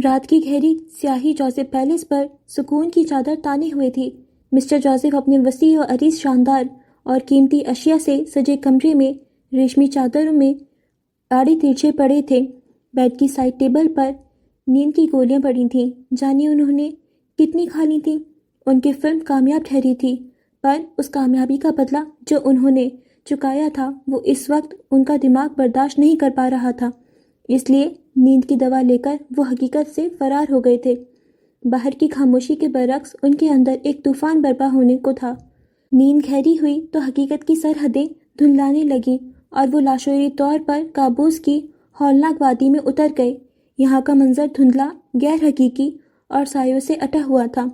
رات کی گہری سیاہی جوزف پیلس پر سکون کی چادر تانے ہوئے تھی۔ مسٹر جوزف اپنے وسیع و عریض شاندار اور قیمتی اشیاء سے سجے کمرے میں ریشمی چادروں میں آڑے ترچھے پڑے تھے۔ بیڈ کی سائڈ ٹیبل پر نیند کی گولیاں پڑی تھیں۔ جانے انہوں نے کتنی کھا لی تھیں۔ ان کی فلم کامیاب ٹھہری تھی، پر اس کامیابی کا بدلہ جو انہوں نے چکایا تھا وہ اس وقت ان کا دماغ برداشت نہیں کر پا رہا تھا۔ اس لیے نیند کی دوا لے کر وہ حقیقت سے فرار ہو گئے تھے۔ باہر کی خاموشی کے برعکس ان کے اندر ایک طوفان برپا ہونے کو تھا۔ نیند گہری ہوئی تو حقیقت کی سرحدیں دھندلانے لگیں اور وہ لاشعوری طور پر کابوس کی ہولناک وادی میں اتر گئے۔ یہاں کا منظر دھندلا، غیر حقیقی اور سایوں سے اٹا ہوا تھا۔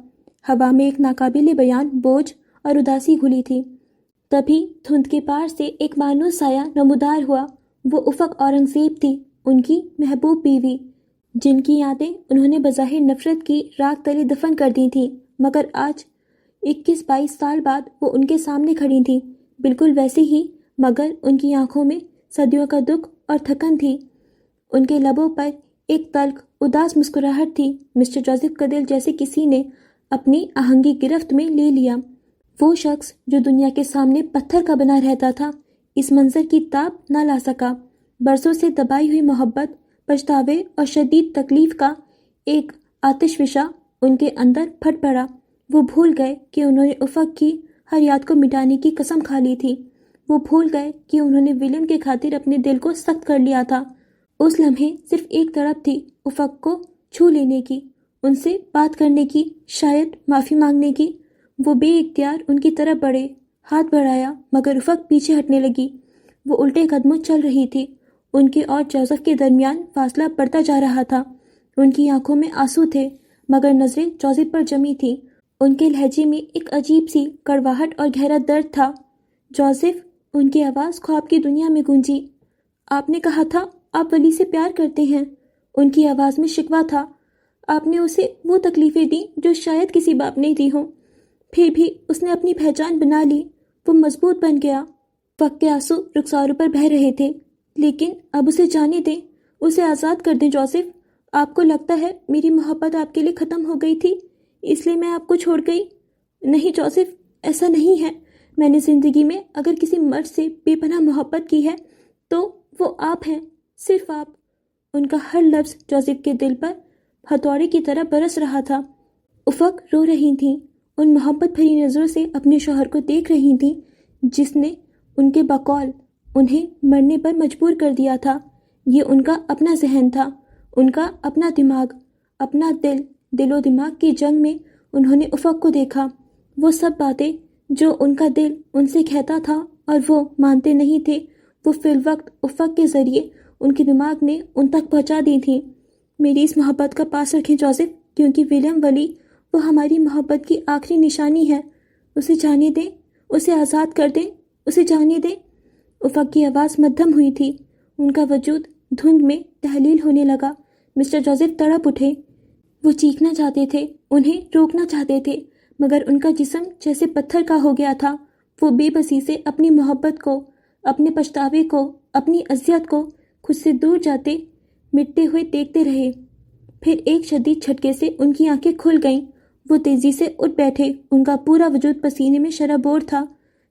ہوا میں ایک ناقابل بیان بوجھ اور اداسی گھلی تھی۔ تبھی دھند کے پار سے ایک مانوس سایہ نمودار ہوا۔ وہ افق اورنگزیب تھی، ان کی محبوب بیوی، جن کی یادیں انہوں نے بظاہر نفرت کی راکھ تلے دفن کر دی تھیں، مگر آج 21-22 سال بعد وہ ان کے سامنے کھڑی تھیں، بالکل ویسی ہی، مگر ان کی آنکھوں میں صدیوں کا دکھ اور تھکن تھی۔ ان کے لبوں پر ایک تلخ اداس مسکراہٹ تھی۔ مسٹر جوزف کا دل جیسے کسی نے اپنی آہنگی گرفت میں لے لیا۔ وہ شخص جو دنیا کے سامنے پتھر کا بنا رہتا تھا، اس منظر کی تاب نہ لا سکا۔ برسوں سے دبائی ہوئی محبت، پچھتاوے اور شدید تکلیف کا ایک آتش فشاں ان کے اندر پھٹ پڑا۔ وہ بھول گئے کہ انہوں نے افق کی ہر یاد کو مٹانے کی قسم کھا لی تھی۔ وہ بھول گئے کہ انہوں نے ولیم کے خاطر اپنے دل کو سخت کر لیا تھا۔ اس لمحے صرف ایک طرف تھی افق کو چھو لینے کی، ان سے بات کرنے کی، شاید معافی مانگنے کی۔ وہ بے اختیار ان کی طرف بڑھے، ہاتھ بڑھایا، مگر افق پیچھے ہٹنے لگی۔ وہ الٹے قدموں چل رہی تھی۔ ان کے اور جوزف کے درمیان فاصلہ بڑھتا جا رہا تھا۔ ان کی آنکھوں میں آنسو تھے، مگر نظریں جوزف پر جمی تھیں۔ ان کے لہجے میں ایک عجیب سی کڑواہٹ اور گہرا درد تھا۔ جوزف، ان کی آواز خواب کی دنیا میں گونجی۔ آپ نے کہا تھا آپ ولی سے پیار کرتے ہیں۔ ان کی آواز میں شکوہ تھا۔ آپ نے اسے وہ تکلیفیں دیں جو شاید کسی باپ نے دی ہوں، پھر بھی اس نے اپنی پہچان بنا لی، وہ مضبوط بن گیا۔ وقت کے آنسو رخساروں پر بہہ رہے تھے، لیکن اب اسے جانے دیں، اسے آزاد کر دیں جوزف۔ آپ کو لگتا ہے میری محبت آپ کے لیے ختم ہو گئی تھی، اس لیے میں آپ کو چھوڑ گئی؟ نہیں جوزف، ایسا نہیں ہے۔ میں نے زندگی میں اگر کسی مرد سے بے پناہ محبت کی ہے تو وہ آپ ہیں، صرف آپ۔ ان کا ہر لفظ جوزف کے دل پر ہتھوڑے کی طرح برس رہا تھا۔ افق رو رہی تھیں، ان محبت بھری نظروں سے اپنے شوہر کو دیکھ رہی تھیں جس نے ان کے بقول انہیں مرنے پر مجبور کر دیا تھا۔ یہ ان کا اپنا ذہن تھا، ان کا اپنا دماغ، اپنا دل و دماغ کی جنگ میں انہوں نے افق کو دیکھا۔ وہ سب باتیں جو ان کا دل ان سے کہتا تھا اور وہ مانتے نہیں تھے، وہ فی الوقت افق کے ذریعے ان کے دماغ نے ان تک پہنچا دی تھیں۔ میری اس محبت کا پاس رکھیں جوزف، کیونکہ ولیم ولی وہ ہماری محبت کی آخری نشانی ہے۔ اسے جانے دیں، اسے آزاد کر دیں، اسے جانے دیں۔ افق کی آواز مدھم ہوئی تھی، ان کا وجود دھند میں تحلیل ہونے لگا۔ مسٹر جوزف تڑپ اٹھے۔ وہ چیخنا چاہتے تھے، انہیں روکنا چاہتے تھے، مگر ان کا جسم جیسے پتھر کا ہو گیا تھا۔ وہ بے بسی سے اپنی محبت کو، اپنے پچھتاوے کو، اپنی اذیت کو خود سے دور جاتے مٹتے ہوئے دیکھتے رہے۔ پھر ایک شدید جھٹکے سے ان کی آنکھیں کھل گئیں۔ وہ تیزی سے اٹھ بیٹھے، ان کا پورا وجود پسینے میں شرابور تھا۔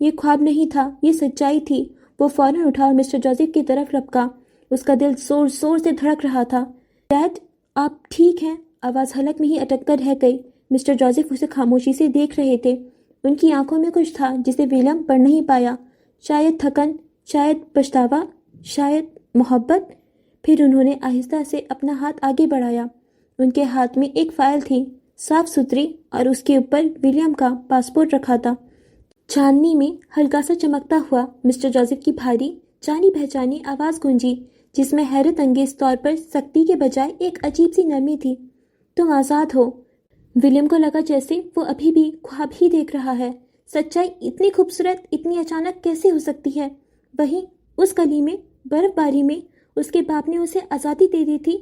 یہ خواب نہیں تھا، یہ سچائی تھی۔ وہ فوراً اٹھا اور مسٹر جوزف کی طرف لپکا۔ اس کا دل زور زور سے دھڑک رہا تھا۔ ڈیڈ، آپ ٹھیک ہیں؟ آواز حلق میں ہی اٹک کر رہ گئی۔ مسٹر جوزف اسے خاموشی سے دیکھ رہے تھے۔ ان کی آنکھوں میں کچھ تھا جسے ولیم پڑھ نہیں پایا، شاید تھکن، شاید پچھتاوا، شاید محبت۔ پھر انہوں نے آہستہ سے اپنا ہاتھ آگے بڑھایا۔ ان کے ہاتھ میں ایک فائل تھی، صاف ستھری، اور اس کے اوپر ولیم کا پاسپورٹ رکھا تھا۔ چاندنی میں ہلکا سا چمکتا ہوا مسٹر جوزف کی بھاری جانی پہچانی آواز گونجی، جس میں حیرت انگیز طور پر سختی کے بجائے ایک عجیب سی نرمی تھی۔ تم آزاد ہو۔ ولیم کو لگا جیسے وہ ابھی بھی خواب ہی دیکھ رہا ہے۔ سچائی اتنی خوبصورت، اتنی اچانک کیسے ہو سکتی ہے؟ وہیں اس گلی میں، برف باری میں، اس کے باپ نے اسے آزادی دے دی تھی۔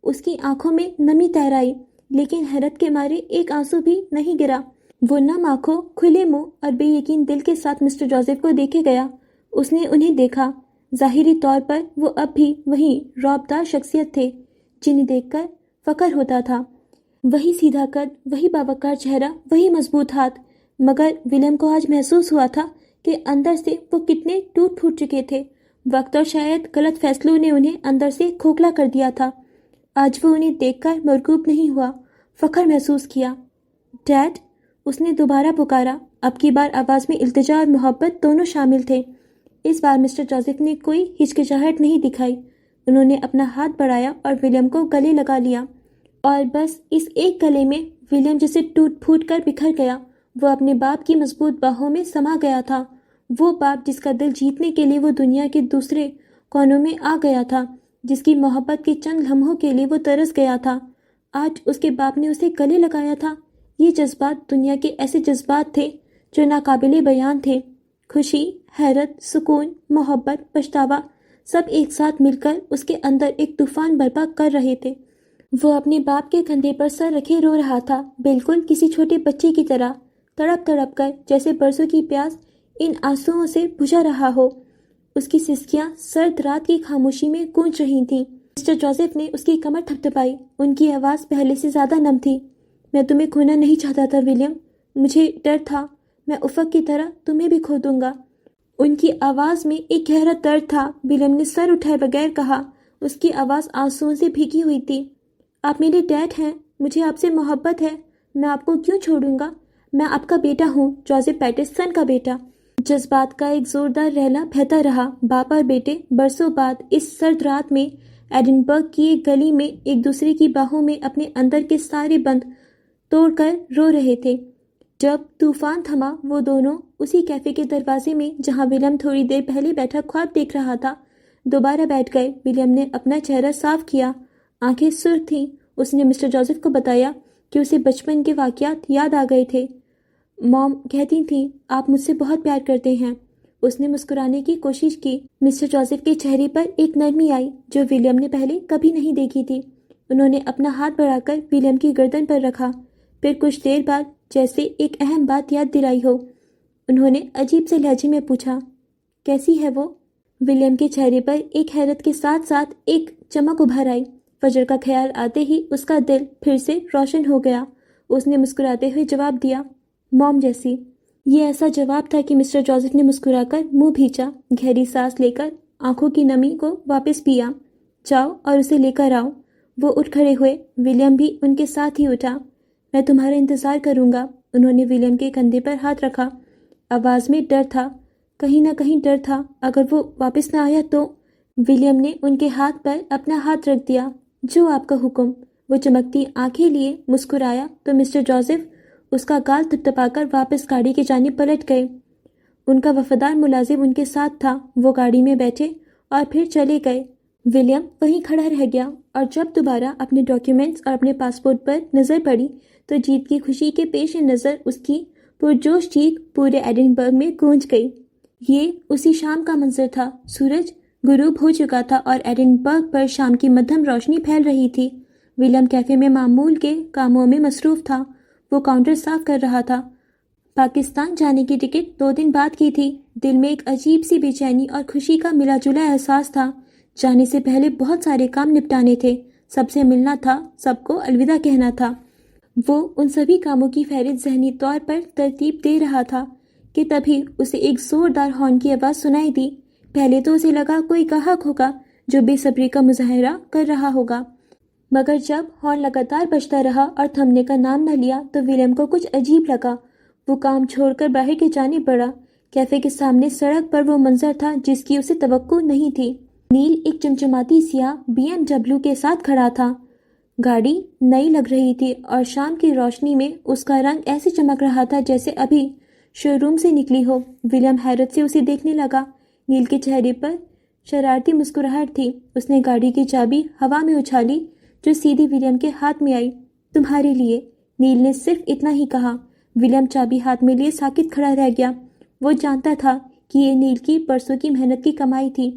اس کی آنکھوں میں نمی تیر آئی، لیکن حیرت کے مارے ایک آنسو بھی نہیں گرا۔ وہ نم آنکھوں، کھلے منہ اور بے یقین دل کے ساتھ مسٹر جوزف کو دیکھے گیا۔ اس نے انہیں دیکھا۔ ظاہری طور پر وہ اب بھی وہی رعبدار شخصیت تھے جنہیں دیکھ کر فخر ہوتا تھا۔ وہی سیدھا قد، وہی باوقار چہرہ، وہی مضبوط ہاتھ، مگر ولیم کو آج محسوس ہوا تھا کہ اندر سے وہ کتنے ٹوٹ پھوٹ چکے تھے۔ وقت اور شاید غلط فیصلوں نے انہیں اندر سے کھوکھلا کر دیا تھا۔ آج وہ انہیں دیکھ کر مرغوب نہیں ہوا، فخر محسوس کیا۔ ڈیڈ، اس نے دوبارہ پکارا۔ اب کی بار آواز میں التجا اور محبت دونوں شامل تھے۔ اس بار مسٹر جوزف نے کوئی ہچکچاہٹ نہیں دکھائی۔ انہوں نے اپنا ہاتھ بڑھایا اور ولیم کو گلے لگا لیا، اور بس اس ایک گلے میں ولیم جسے ٹوٹ پھوٹ کر بکھر گیا۔ وہ اپنے باپ کی مضبوط باہوں میں سما گیا تھا، وہ باپ جس کا دل جیتنے کے لیے وہ دنیا کے دوسرے کونوں میں آ گیا تھا، جس کی محبت کے چند لمحوں کے لیے وہ ترس گیا تھا۔ آج اس کے باپ نے اسے گلے لگایا تھا۔ یہ جذبات دنیا کے ایسے جذبات تھے جو ناقابل بیان تھے۔ خوشی، حیرت، سکون، محبت، پچھتاوا، سب ایک ساتھ مل کر اس کے اندر ایک طوفان برپا کر رہے تھے۔ وہ اپنے باپ کے کندھے پر سر رکھے رو رہا تھا، بالکل کسی چھوٹے بچے کی طرح، تڑپ تڑپ کر، جیسے برسوں کی پیاس ان آنسوؤں سے بجھا رہا ہو۔ اس کی سسکیاں سرد رات کی خاموشی میں گونج رہی تھیں۔ مسٹر جوزف نے اس کی کمر تھپتھپائی۔ ان کی آواز پہلے سے زیادہ نم تھی۔ میں تمہیں کھونا نہیں چاہتا تھا ولیم، مجھے ڈر تھا میں افق کی طرح تمہیں بھی کھو دوں گا۔ ان کی آواز میں ایک گہرا درد تھا۔ ولیم نے سر اٹھائے بغیر کہا، اس کی آواز آنسوؤں سے بھیگی ہوئی تھی۔ آپ میرے ڈیڈ ہیں، مجھے آپ سے محبت ہے، میں آپ کو کیوں چھوڑوں گا؟ میں آپ کا بیٹا ہوں، جوزف پیٹرسن کا بیٹا۔ جذبات کا ایک زوردار رہلا بہتا رہا۔ باپ اور بیٹے برسوں بعد اس سرد رات میں ایڈنبرگ کی ایک گلی میں ایک دوسرے کی باہوں میں اپنے اندر کے سارے بند توڑ کر رو رہے تھے۔ جب طوفان تھما، وہ دونوں اسی کیفے کے دروازے میں جہاں ولیم تھوڑی دیر پہلے بیٹھا خواب دیکھ رہا تھا، دوبارہ بیٹھ گئے۔ ولیم نے اپنا چہرہ صاف کیا، آنکھیں سرخ تھیں۔ اس نے مسٹر جوزف کو بتایا کہ اسے بچپن کے واقعات یاد آ گئے تھے۔ موم کہتی تھیں آپ مجھ سے بہت پیار کرتے ہیں۔ اس نے مسکرانے کی کوشش کی۔ مسٹر جوزف کے چہرے پر ایک نرمی آئی جو ولیم نے پہلے کبھی نہیں دیکھی تھی۔ انہوں نے اپنا ہاتھ بڑھا کر ولیم کی گردن پر رکھا، پھر کچھ دیر بعد جیسے ایک اہم بات یاد دلائی ہو، انہوں نے عجیب سے لہجے میں پوچھا، کیسی ہے وہ؟ ولیم کے چہرے پر ایک حیرت کے ساتھ ساتھ ایک چمک ابھر آئی۔ فجر کا خیال آتے ہی اس کا دل پھر سے روشن ہو گیا۔ اس نے مسکراتے ہوئے جواب دیا، موم جیسی۔ یہ ایسا جواب تھا کہ مسٹر جوزف نے مسکرا کر منہ بھینچا، گہری سانس لے کر آنکھوں کی نمی کو واپس پیا۔ جاؤ اور اسے لے کر آؤ۔ وہ اٹھ کھڑے ہوئے، ولیم بھی ان کے ساتھ ہی اٹھا۔ میں تمہارا انتظار کروں گا۔ انہوں نے ولیم کے کندھے پر ہاتھ رکھا۔ آواز میں ڈر تھا، کہیں نہ کہیں ڈر تھا، اگر وہ واپس نہ آیا تو۔ ولیم نے ان کے ہاتھ پر اپنا ہاتھ رکھ دیا۔ جو آپ کا حکم۔ وہ چمکتی آنکھیں لیے مسکرایا تو مسٹر جوزف اس کا گال تھپتھپا کر واپس گاڑی کی جانب پلٹ گئے۔ ان کا وفادار ملازم ان کے ساتھ تھا۔ وہ گاڑی میں بیٹھے اور پھر چلے گئے۔ ولیم وہیں کھڑا رہ گیا، اور جب دوبارہ اپنے ڈاکیومنٹس اور اپنے پاسپورٹ پر نظر پڑی تو جیت کی خوشی کے پیش نظر اس کی پرجوش چیخ پورے ایڈنبرگ میں گونج گئی۔ یہ اسی شام کا منظر تھا۔ سورج غروب ہو چکا تھا اور ایڈنبرگ پر شام کی مدھم روشنی پھیل رہی تھی۔ ولیم کیفے میں معمول کے کاموں میں مصروف تھا۔ وہ کاؤنٹر صاف کر رہا تھا۔ پاکستان جانے کی ٹکٹ 2 دن بعد کی تھی۔ دل میں ایک عجیب سی بے چینی اور خوشی کا ملا جلا احساس تھا۔ جانے سے پہلے بہت سارے کام نپٹانے تھے، سب سے ملنا تھا، سب کو الوداع کہنا تھا۔ وہ ان سبھی کاموں کی فہرست ذہنی طور پر ترتیب دے رہا تھا کہ تبھی اسے ایک زوردار ہارن کی آواز سنائی دی۔ پہلے تو اسے لگا کوئی گاہک ہوگا جو بے صبری کا مظاہرہ کر رہا ہوگا، مگر جب ہارن لگاتار بجتا رہا اور تھمنے کا نام نہ لیا تو ولیم کو کچھ عجیب لگا۔ وہ کام چھوڑ کر باہر کی جانب بڑھا۔ کیفے کے سامنے سڑک پر وہ منظر تھا جس کی اسے توقع نہیں تھی۔ نیل ایک چمچماتی سیاہ BMW کے ساتھ کھڑا تھا۔ گاڑی نئی لگ رہی تھی اور شام کی روشنی میں اس کا رنگ ایسے چمک رہا تھا جیسے ابھی شو روم سے نکلی ہو۔ ولیم حیرت سے اسے دیکھنے لگا۔ نیل کے چہرے پر شرارتی مسکراہٹ تھی۔ اس نے گاڑی کی چابی ہوا میں اچھالی جو سیدھی ولیم کے ہاتھ میں آئی۔ تمہارے لیے، نیل نے صرف اتنا ہی کہا۔ ولیم چابی ہاتھ میں لیے ساکت کھڑا رہ گیا۔ وہ جانتا تھا کہ یہ نیل کی برسوں کی محنت کی کمائی تھی۔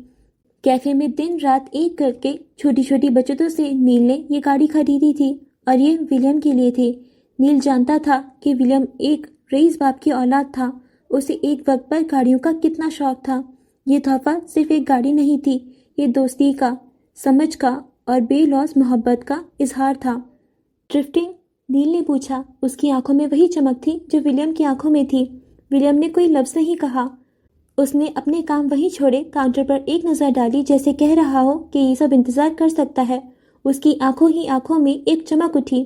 کیفے میں دن رات ایک کر کے چھوٹی چھوٹی بچتوں سے نیل نے یہ گاڑی خریدی تھی اور یہ ولیم کے لیے تھی۔ نیل جانتا تھا کہ ولیم ایک رئیس باپ کی اولاد تھا۔ اسے ایک وقت پر گاڑیوں کا کتنا شوق تھا۔ یہ تحفہ صرف ایک گاڑی نہیں تھی، یہ دوستی کا، سمجھ کا اور بے لوث محبت کا اظہار تھا۔ ڈرفٹنگ؟ نیل نے پوچھا۔ اس کی آنکھوں میں وہی چمک تھی جو ولیم کی آنکھوں میں تھی۔ ولیم نے کوئی لفظ نہیں کہا۔ اس نے اپنے کام وہیں چھوڑے، کاؤنٹر پر ایک نظر ڈالی جیسے کہہ رہا ہو کہ یہ سب انتظار کر سکتا ہے۔ اس کی آنکھوں ہی آنکھوں میں ایک چمک اٹھی،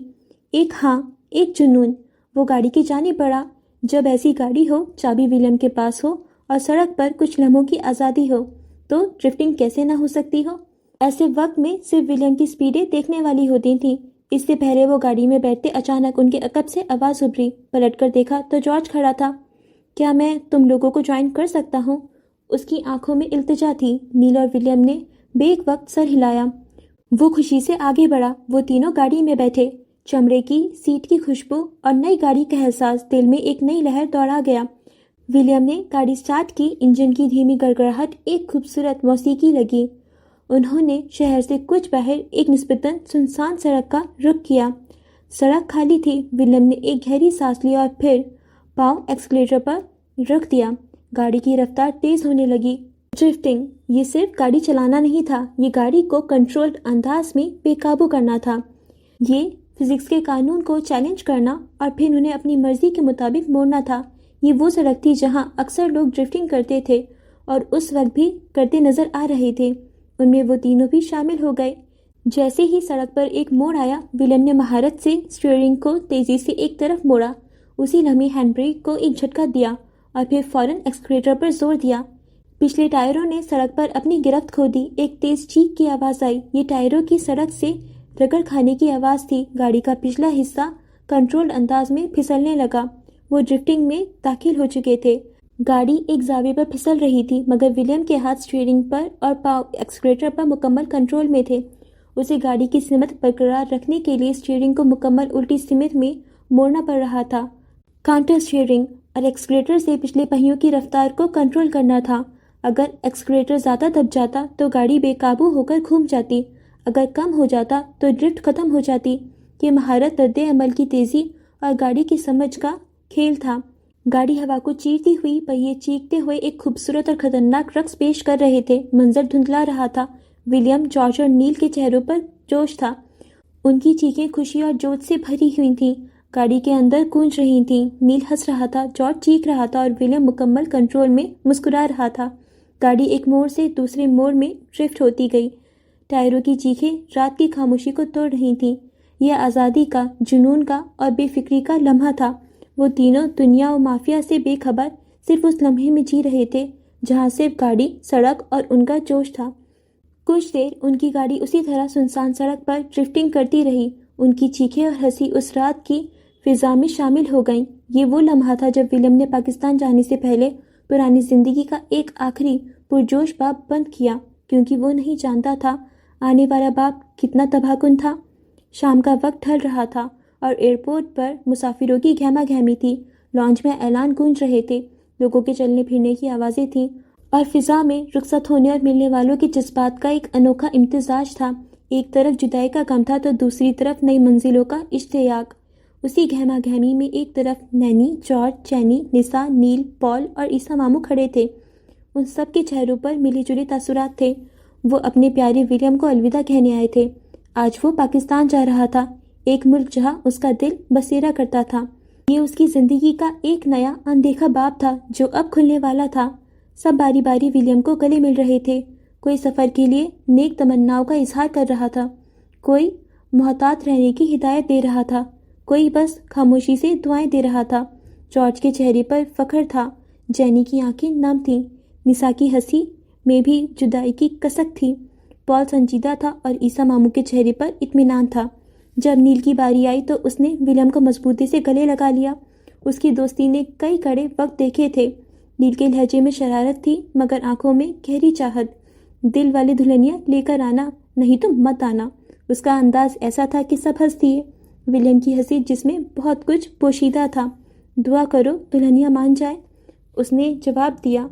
ایک ہاں، ایک جنون۔ وہ گاڑی کی جانب بڑھا۔ جب ایسی گاڑی ہو، چابی ولیم کے پاس ہو اور سڑک پر کچھ لمحوں کی آزادی ہو تو ڈرفٹنگ کیسے نہ ہو سکتی ہو؟ ایسے وقت میں صرف ولیم کی سپیڈیں دیکھنے والی ہوتی تھیں۔ اس سے پہلے وہ گاڑی میں بیٹھتے اچانک ان کے عقب سے آواز ابھری۔ پلٹ کر دیکھا تو جارج کھڑا تھا۔ کیا میں تم لوگوں کو جوائن کر سکتا ہوں؟ اس کی آنکھوں میں التجا تھی۔ نیل اور ولیم نے بیک وقت سر ہلایا۔ وہ خوشی سے آگے بڑھا۔ وہ تینوں گاڑی میں بیٹھے۔ چمڑے کی سیٹ کی خوشبو اور نئی گاڑی کا احساس دل میں ایک نئی لہر دوڑا گیا۔ ولیم نے گاڑی سٹارٹ کی۔ انجن کی دھیمی گڑگڑاہٹ ایک خوبصورت موسیقی لگی۔ انہوں نے شہر سے کچھ باہر ایک نسبتاً سنسان سڑک کا رخ کیا۔ سڑک خالی تھی۔ ولیم نے ایک گہری سانس لی اور پھر پاؤں ایکسیلیٹر پر رکھ دیا۔ گاڑی کی رفتار تیز ہونے لگی۔ ڈرفٹنگ یہ صرف گاڑی چلانا نہیں تھا، یہ گاڑی کو کنٹرولڈ انداز میں بے قابو کرنا تھا۔ یہ فزکس کے قانون کو چیلنج کرنا اور پھر انہیں اپنی مرضی کے مطابق موڑنا تھا۔ یہ وہ سڑک تھی جہاں اکثر لوگ ڈرفٹنگ کرتے تھے اور اس وقت بھی کرتے نظر آ رہے تھے۔ ان میں وہ تینوں بھی شامل ہو گئے۔ جیسے ہی سڑک پر ایک موڑ آیا، ولیم نے مہارت سے اسٹیئرنگ کو تیزی سے ایک طرف موڑا۔ اسی لمحے ہینڈ بریک کو ایک جھٹکا دیا اور پھر فوراً ایکسیلیٹر پر زور دیا۔ پچھلے ٹائروں نے سڑک پر اپنی گرفت کھو دی۔ ایک تیز چیخ کی آواز آئی۔ یہ ٹائروں کی سڑک سے رگڑ کھانے کی آواز تھی۔ گاڑی کا پچھلا حصہ کنٹرولڈ انداز میں پھسلنے لگا۔ وہ ڈرفٹنگ میں داخل ہو چکے تھے۔ گاڑی ایک زاویے پر پھسل رہی تھی مگر ولیم کے ہاتھ اسٹیئرنگ پر اور پاؤں ایکسیلیٹر پر مکمل کنٹرول میں تھے۔ اسے گاڑی کی سمت برقرار رکھنے کے لیے اسٹیئرنگ کو مکمل الٹی سمت میں موڑنا پڑ رہا تھا۔ کاؤنٹر اسٹیئرنگ اور ایکسیلیٹر سے پچھلے پہیوں کی رفتار کو کنٹرول کرنا تھا۔ اگر ایکسیلیٹر زیادہ دب جاتا تو گاڑی بے قابو ہو کر گھوم جاتی، اگر کم ہو جاتا تو ڈرفٹ ختم ہو جاتی۔ یہ مہارت، رد عمل کی تیزی اور گاڑی کی سمجھ کا کھیل تھا۔ گاڑی ہوا کو چیرتی ہوئی، پہیے چیختے ہوئے ایک خوبصورت اور خطرناک رقص پیش کر رہے تھے۔ منظر دھندلا رہا تھا۔ ولیم، جارج اور نیل کے چہروں پر جوش تھا۔ ان کی چیخیں خوشی اور جوش سے بھری ہوئی تھیں، گاڑی کے اندر گونج رہی تھیں۔ نیل ہنس رہا تھا، جارج چیخ رہا تھا اور ولیم مکمل کنٹرول میں مسکرا رہا تھا۔ گاڑی ایک موڑ سے دوسرے موڑ میں ڈرفٹ ہوتی گئی۔ ٹائروں کی چیخیں رات کی خاموشی کو توڑ رہی تھیں۔ یہ آزادی کا، جنون کا اور بے فکری کا لمحہ تھا۔ وہ تینوں دنیا و مافیا سے بے خبر صرف اس لمحے میں جی رہے تھے جہاں صرف گاڑی، سڑک اور ان کا جوش تھا۔ کچھ دیر ان کی گاڑی اسی طرح سنسان سڑک پر ڈرفٹنگ کرتی رہی۔ ان کی چیخیں اور ہنسی اس رات کی فضا میں شامل ہو گئیں۔ یہ وہ لمحہ تھا جب ولیم نے پاکستان جانے سے پہلے پرانی زندگی کا ایک آخری پرجوش باب بند کیا، کیونکہ وہ نہیں جانتا تھا آنے والا باب کتنا تباہ کن تھا۔ شام کا وقت ڈھل رہا تھا اور ایئرپورٹ پر مسافروں کی گہما گہمی تھی۔ لانچ میں اعلان گونج رہے تھے، لوگوں کے چلنے پھرنے کی آوازیں تھیں اور فضا میں رخصت ہونے اور ملنے والوں کے جذبات کا ایک انوکھا امتزاج تھا۔ ایک طرف جدائی کا غم تھا تو دوسری طرف نئی منزلوں کا اشتیاق۔ اسی گہما گہمی میں ایک طرف نینی، جارج، چینی، نسا، نیل، پال اور عیسیٰ ماموں کھڑے تھے۔ ان سب کے چہروں پر ملی جلی تاثرات تھے۔ وہ اپنے پیارے ولیم کو الوداع کہنے آئے تھے۔ آج وہ پاکستان جا رہا تھا، ایک ملک جہاں اس کا دل بسیرا کرتا تھا۔ یہ اس کی زندگی کا ایک نیا اندیکھا باب تھا جو اب کھلنے والا تھا۔ سب باری باری ولیم کو گلے مل رہے تھے۔ کوئی سفر کے لیے نیک تمناؤں کا اظہار کر رہا تھا، کوئی محتاط رہنے کی ہدایت دے رہا تھا، کوئی بس خاموشی سے دعائیں دے رہا تھا۔ جارج کے چہرے پر فخر تھا، جینی کی آنکھیں نم تھیں، نسا کی ہنسی میں بھی جدائی کی کسک تھی۔ پال سنجیدہ تھا اور عیسیٰ ماموں کے چہرے پر اطمینان تھا۔ جب نیل کی باری آئی تو اس نے ولیم کو مضبوطی سے گلے لگا لیا۔ اس کی دوستی نے کئی کڑے وقت دیکھے تھے۔ نیل کے لہجے میں شرارت تھی مگر آنکھوں میں گہری چاہت۔ دل والے دلہنیا لے کر آنا، نہیں تو مت آنا۔ اس کا انداز ایسا تھا کہ سب ہنس دیے۔ ولیم کی ہنسی جس میں بہت کچھ پوشیدہ تھا۔ دعا کرو دلہنیا مان جائے، اس نے جواب دیا۔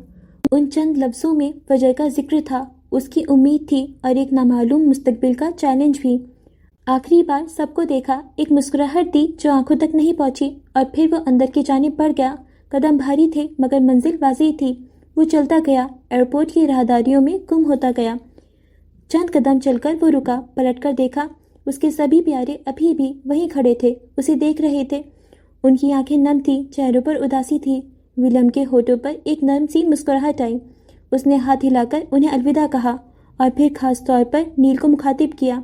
ان چند لفظوں میں فجر کا ذکر تھا، اس کی امید تھی اور ایک نامعلوم مستقبل کا چیلنج بھی۔ آخری بار سب کو دیکھا، ایک مسکراہٹ دی جو آنکھوں تک نہیں پہنچی، اور پھر وہ اندر کی جانب بڑھ گیا۔ قدم بھاری تھے مگر منزل واضح تھی۔ وہ چلتا گیا، ایئرپورٹ کی راہداریوں میں گم ہوتا گیا۔ چند قدم چل کر وہ رکا، پلٹ کر دیکھا، اس کے سبھی پیارے ابھی بھی وہیں کھڑے تھے، اسے دیکھ رہے تھے۔ ان کی آنکھیں نم تھیں، چہروں پر اداسی تھی۔ ولیم کے ہونٹوں پر ایک نرم سی مسکراہٹ آئی۔ اس نے ہاتھ ہلا کر انہیں الوداع کہا اور پھر خاص طور پر نیل کو مخاطب کیا۔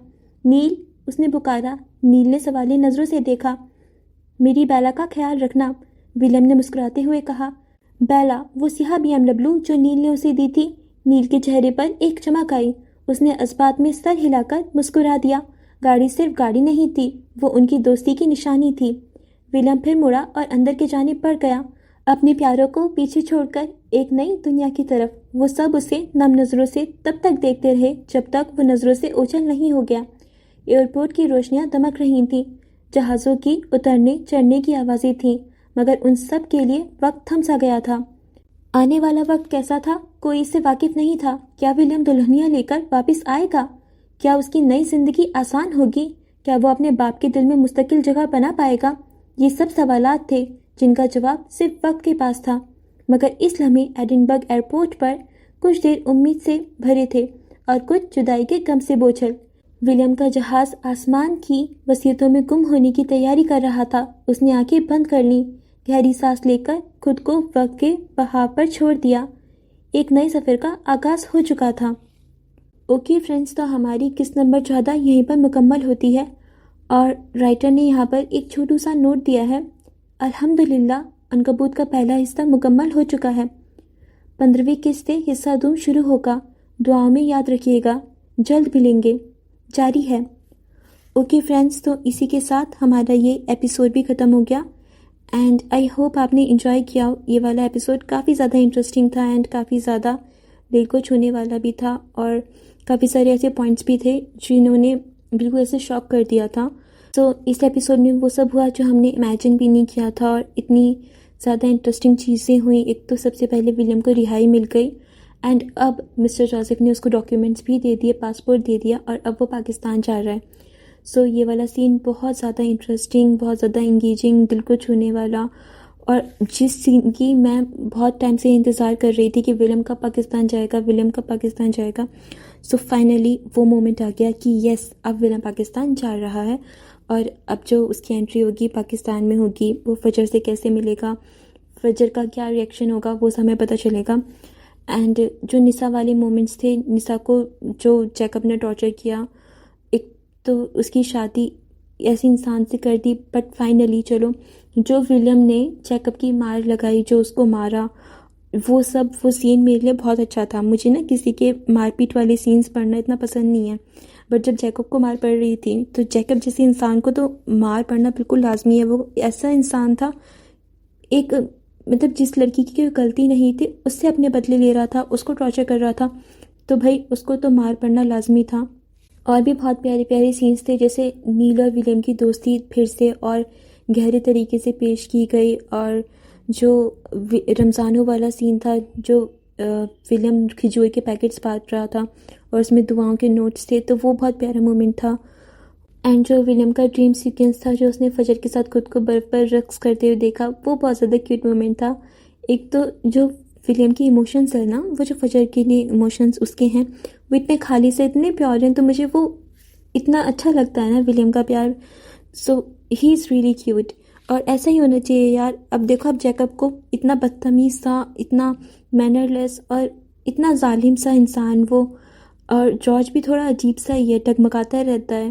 نیل، اس نے پکارا۔ نیل نے سوالی نظروں سے دیکھا۔ میری بیلا کا خیال رکھنا، ولیم نے مسکراتے ہوئے کہا۔ بیلا، وہ سیاہ BMW جو نیل نے اسے دی تھی۔ نیل کے چہرے پر ایک چمک آئی، اس نے اثبات میں سر ہلا کر مسکرا دیا۔ گاڑی صرف گاڑی نہیں تھی، وہ ان کی دوستی کی نشانی تھی۔ ولیم پھر مڑا اور اندر کی جانب بڑھ گیا، اپنے پیاروں کو پیچھے چھوڑ کر ایک نئی دنیا کی طرف۔ وہ سب اسے نم نظروں سے تب تک دیکھتے رہے جب تک وہ نظروں سے اوجھل نہیں ہو گیا۔ ایئرپورٹ کی روشنیاں دمک رہی تھیں، جہازوں کی اترنے چڑھنے کی آوازیں تھیں، مگر ان سب کے لیے وقت تھم سا گیا تھا۔ آنے والا وقت کیسا تھا کوئی اس سے واقف نہیں تھا۔ کیا ولیم دلہنیا لے کر واپس آئے گا؟ کیا اس کی نئی زندگی آسان ہوگی؟ کیا وہ اپنے باپ کے دل میں مستقل جگہ بنا پائے گا؟ یہ سب سوالات تھے جن کا جواب صرف وقت کے پاس تھا، مگر اس لمحے ایڈنبرگ ایئرپورٹ پر کچھ دیر امید سے بھرے تھے اور کچھ جدائی کے غم سے بوجھل۔ ولیم کا جہاز آسمان کی وسعتوں میں گم ہونے کی تیاری کر رہا تھا۔ اس نے آنکھیں بند کر لیں، گہری سانس لے کر خود کو وقت کے بہاؤ پر چھوڑ دیا۔ ایک نئے سفر کا آغاز ہو چکا تھا۔ اوکے فرینڈز، تو ہماری قسط نمبر 14 یہیں پر مکمل ہوتی ہے، اور رائٹر نے یہاں پر ایک چھوٹو سا نوٹ دیا ہے۔ الحمدللہ عنکبوت کا پہلا حصہ مکمل ہو چکا ہے۔ 15ویں قسط سے حصہ 2 شروع ہوگا۔ دعاؤں میں یاد رکھیے گا، جلد ملیں گے، جاری ہے۔ اوکے فرینڈز، تو اسی کے ساتھ ہمارا یہ ایپیسوڈ بھی ختم ہو گیا، اینڈ آئی ہوپ آپ نے انجوائے کیا۔ یہ والا ایپیسوڈ کافی زیادہ انٹرسٹنگ تھا اینڈ کافی زیادہ دل کو چھونے والا بھی تھا، اور کافی سارے ایسے پوائنٹس بھی تھے جنہوں نے بالکل ایسے شاک کر دیا تھا۔ تو اس ایپیسوڈ میں وہ سب ہوا جو ہم نے امیجن بھی نہیں کیا تھا، اور اتنی زیادہ انٹرسٹنگ چیزیں ہوئیں۔ ایک تو سب سے پہلے ولیم کو رہائی مل گئی، اینڈ اب مسٹر جوزف نے اس کو ڈاکیومنٹس بھی دے دیے، پاسپورٹ دے دیا، اور اب وہ پاکستان جا رہا ہے۔ سو یہ والا سین بہت زیادہ انٹرسٹنگ، بہت زیادہ انگیجنگ، دل کو چھونے والا، اور جس سین کی میں بہت ٹائم سے انتظار کر رہی تھی کہ ولیم کب پاکستان جائے گا، ولیم کب پاکستان جائے گا۔ سو فائنلی وہ مومنٹ آ گیا کہ یس، اب ولیم پاکستان جا رہا ہے، اور اب جو اس کی انٹری ہوگی پاکستان میں ہوگی، وہ فجر سے کیسے ملے گا، فجر کا کیا ریئیکشن ہوگا، وہ ہمیں پتہ چلے گا۔ اینڈ جو نسا والے مومنٹس تھے، نسا کو جو جیکب نے ٹارچر کیا، ایک تو اس کی شادی ایسی انسان سے کر دی، بٹ فائنلی چلو جو ولیم نے جیکب کی مار لگائی، جو اس کو مارا، وہ سین میرے لیے بہت اچھا تھا۔ مجھے نا کسی کے مار پیٹ والے سینز پڑھنا اتنا پسند نہیں ہے، بٹ جب جیکب کو مار پڑ رہی تھی تو جیکب جیسے انسان کو تو مار پڑنا بالکل لازمی ہے۔ وہ ایسا انسان تھا، ایک مطلب جس لڑکی کی کوئی غلطی نہیں تھی اس سے اپنے بدلے لے رہا تھا، اس کو ٹارچر کر رہا تھا، تو بھائی اس کو تو مار پڑنا لازمی تھا۔ اور بھی بہت پیارے پیارے سینس تھے، جیسے نیل اور ولیم کی دوستی پھر سے اور گہرے طریقے سے پیش کی گئی، اور جو رمضانوں والا سین تھا، جو ولیم کھجور کے پیکٹس بانٹ رہا تھا اور اس میں دعاؤں کے نوٹس تھے، تو وہ بہت پیارا مومنٹ تھا۔ اینڈ جو ولیم کا ڈریم سیکوینس تھا، جو اس نے فجر کے ساتھ خود کو برف پر رقص کرتے ہوئے دیکھا، وہ بہت زیادہ کیوٹ مومنٹ تھا۔ ایک تو جو ولیم کی ایموشنز ہیں نا، وہ جو فجر کے لیے ایموشنز اس کے ہیں، وہ اتنے خالی سے اتنے پیور ہیں، تو مجھے وہ اتنا اچھا لگتا ہے نا ولیم کا پیار۔ سو ہی از ریئلی کیوٹ۔ اور ایسا ہی ہونا چاہیے یار. اب دیکھو اب جیکب کو اتنا بدتمیز سا، اتنا مینر لیس اور اتنا ظالم سا انسان وہ، اور جارج بھی تھوڑا عجیب سا ہی ہے، ٹگمگاتا رہتا ہے.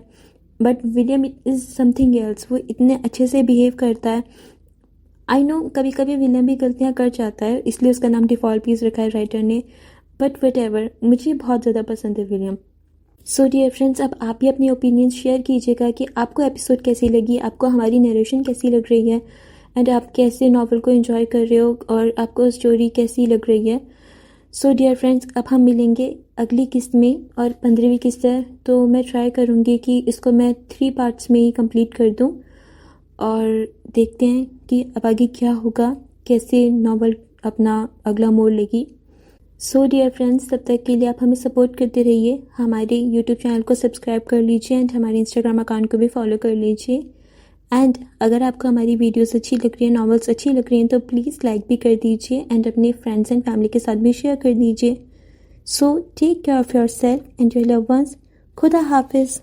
But William is something else, وہ اتنے اچھے سے بیہیو کرتا ہے. آئی نو کبھی کبھی ولیم بھی غلطیاں کر جاتا ہے، اس لیے اس کا نام ڈیفالٹ پیس رکھا ہے رائٹر نے، بٹ وٹ ایور، مجھے بہت زیادہ پسند ہے ولیم. سو ڈیئر فرینڈس، اب آپ بھی اپنی اوپینینز شیئر کیجیے گا کہ آپ کو ایپیسوڈ کیسی لگی، آپ کو ہماری نیریشن کیسی لگ رہی ہے، اینڈ آپ کیسے ناول کو انجوائے کر رہے ہو، اور آپ کو اسٹوری کیسی لگ رہی ہے. سو ڈیئر فرینڈس، اب ہم ملیں گے اگلی قسط میں، اور 15ویں قسط ہے تو میں ٹرائی کروں گی کہ اس کو میں 3 پارٹس میں ہی کمپلیٹ کر دوں، اور دیکھتے ہیں کہ اب آگے کیا ہوگا، کیسے ناول اپنا اگلا موڑ لے گی. سو ڈیئر فرینڈس، تب تک کے لیے آپ ہمیں سپورٹ کرتے رہیے، ہمارے یوٹیوب چینل کو سبسکرائب کر لیجیے، اینڈ ہمارے انسٹاگرام اکاؤنٹ کو بھی فالو کر لیجیے. اینڈ اگر آپ کو ہماری ویڈیوز اچھی لگ رہی ہیں، ناولس اچھی لگ رہی ہیں، تو پلیز لائک بھی کر دیجیے، اینڈ اپنے فرینڈس اینڈ فیملی کے ساتھ بھی شیئر کر دیجیے. So take care of yourself and your loved ones. خدا حافظ.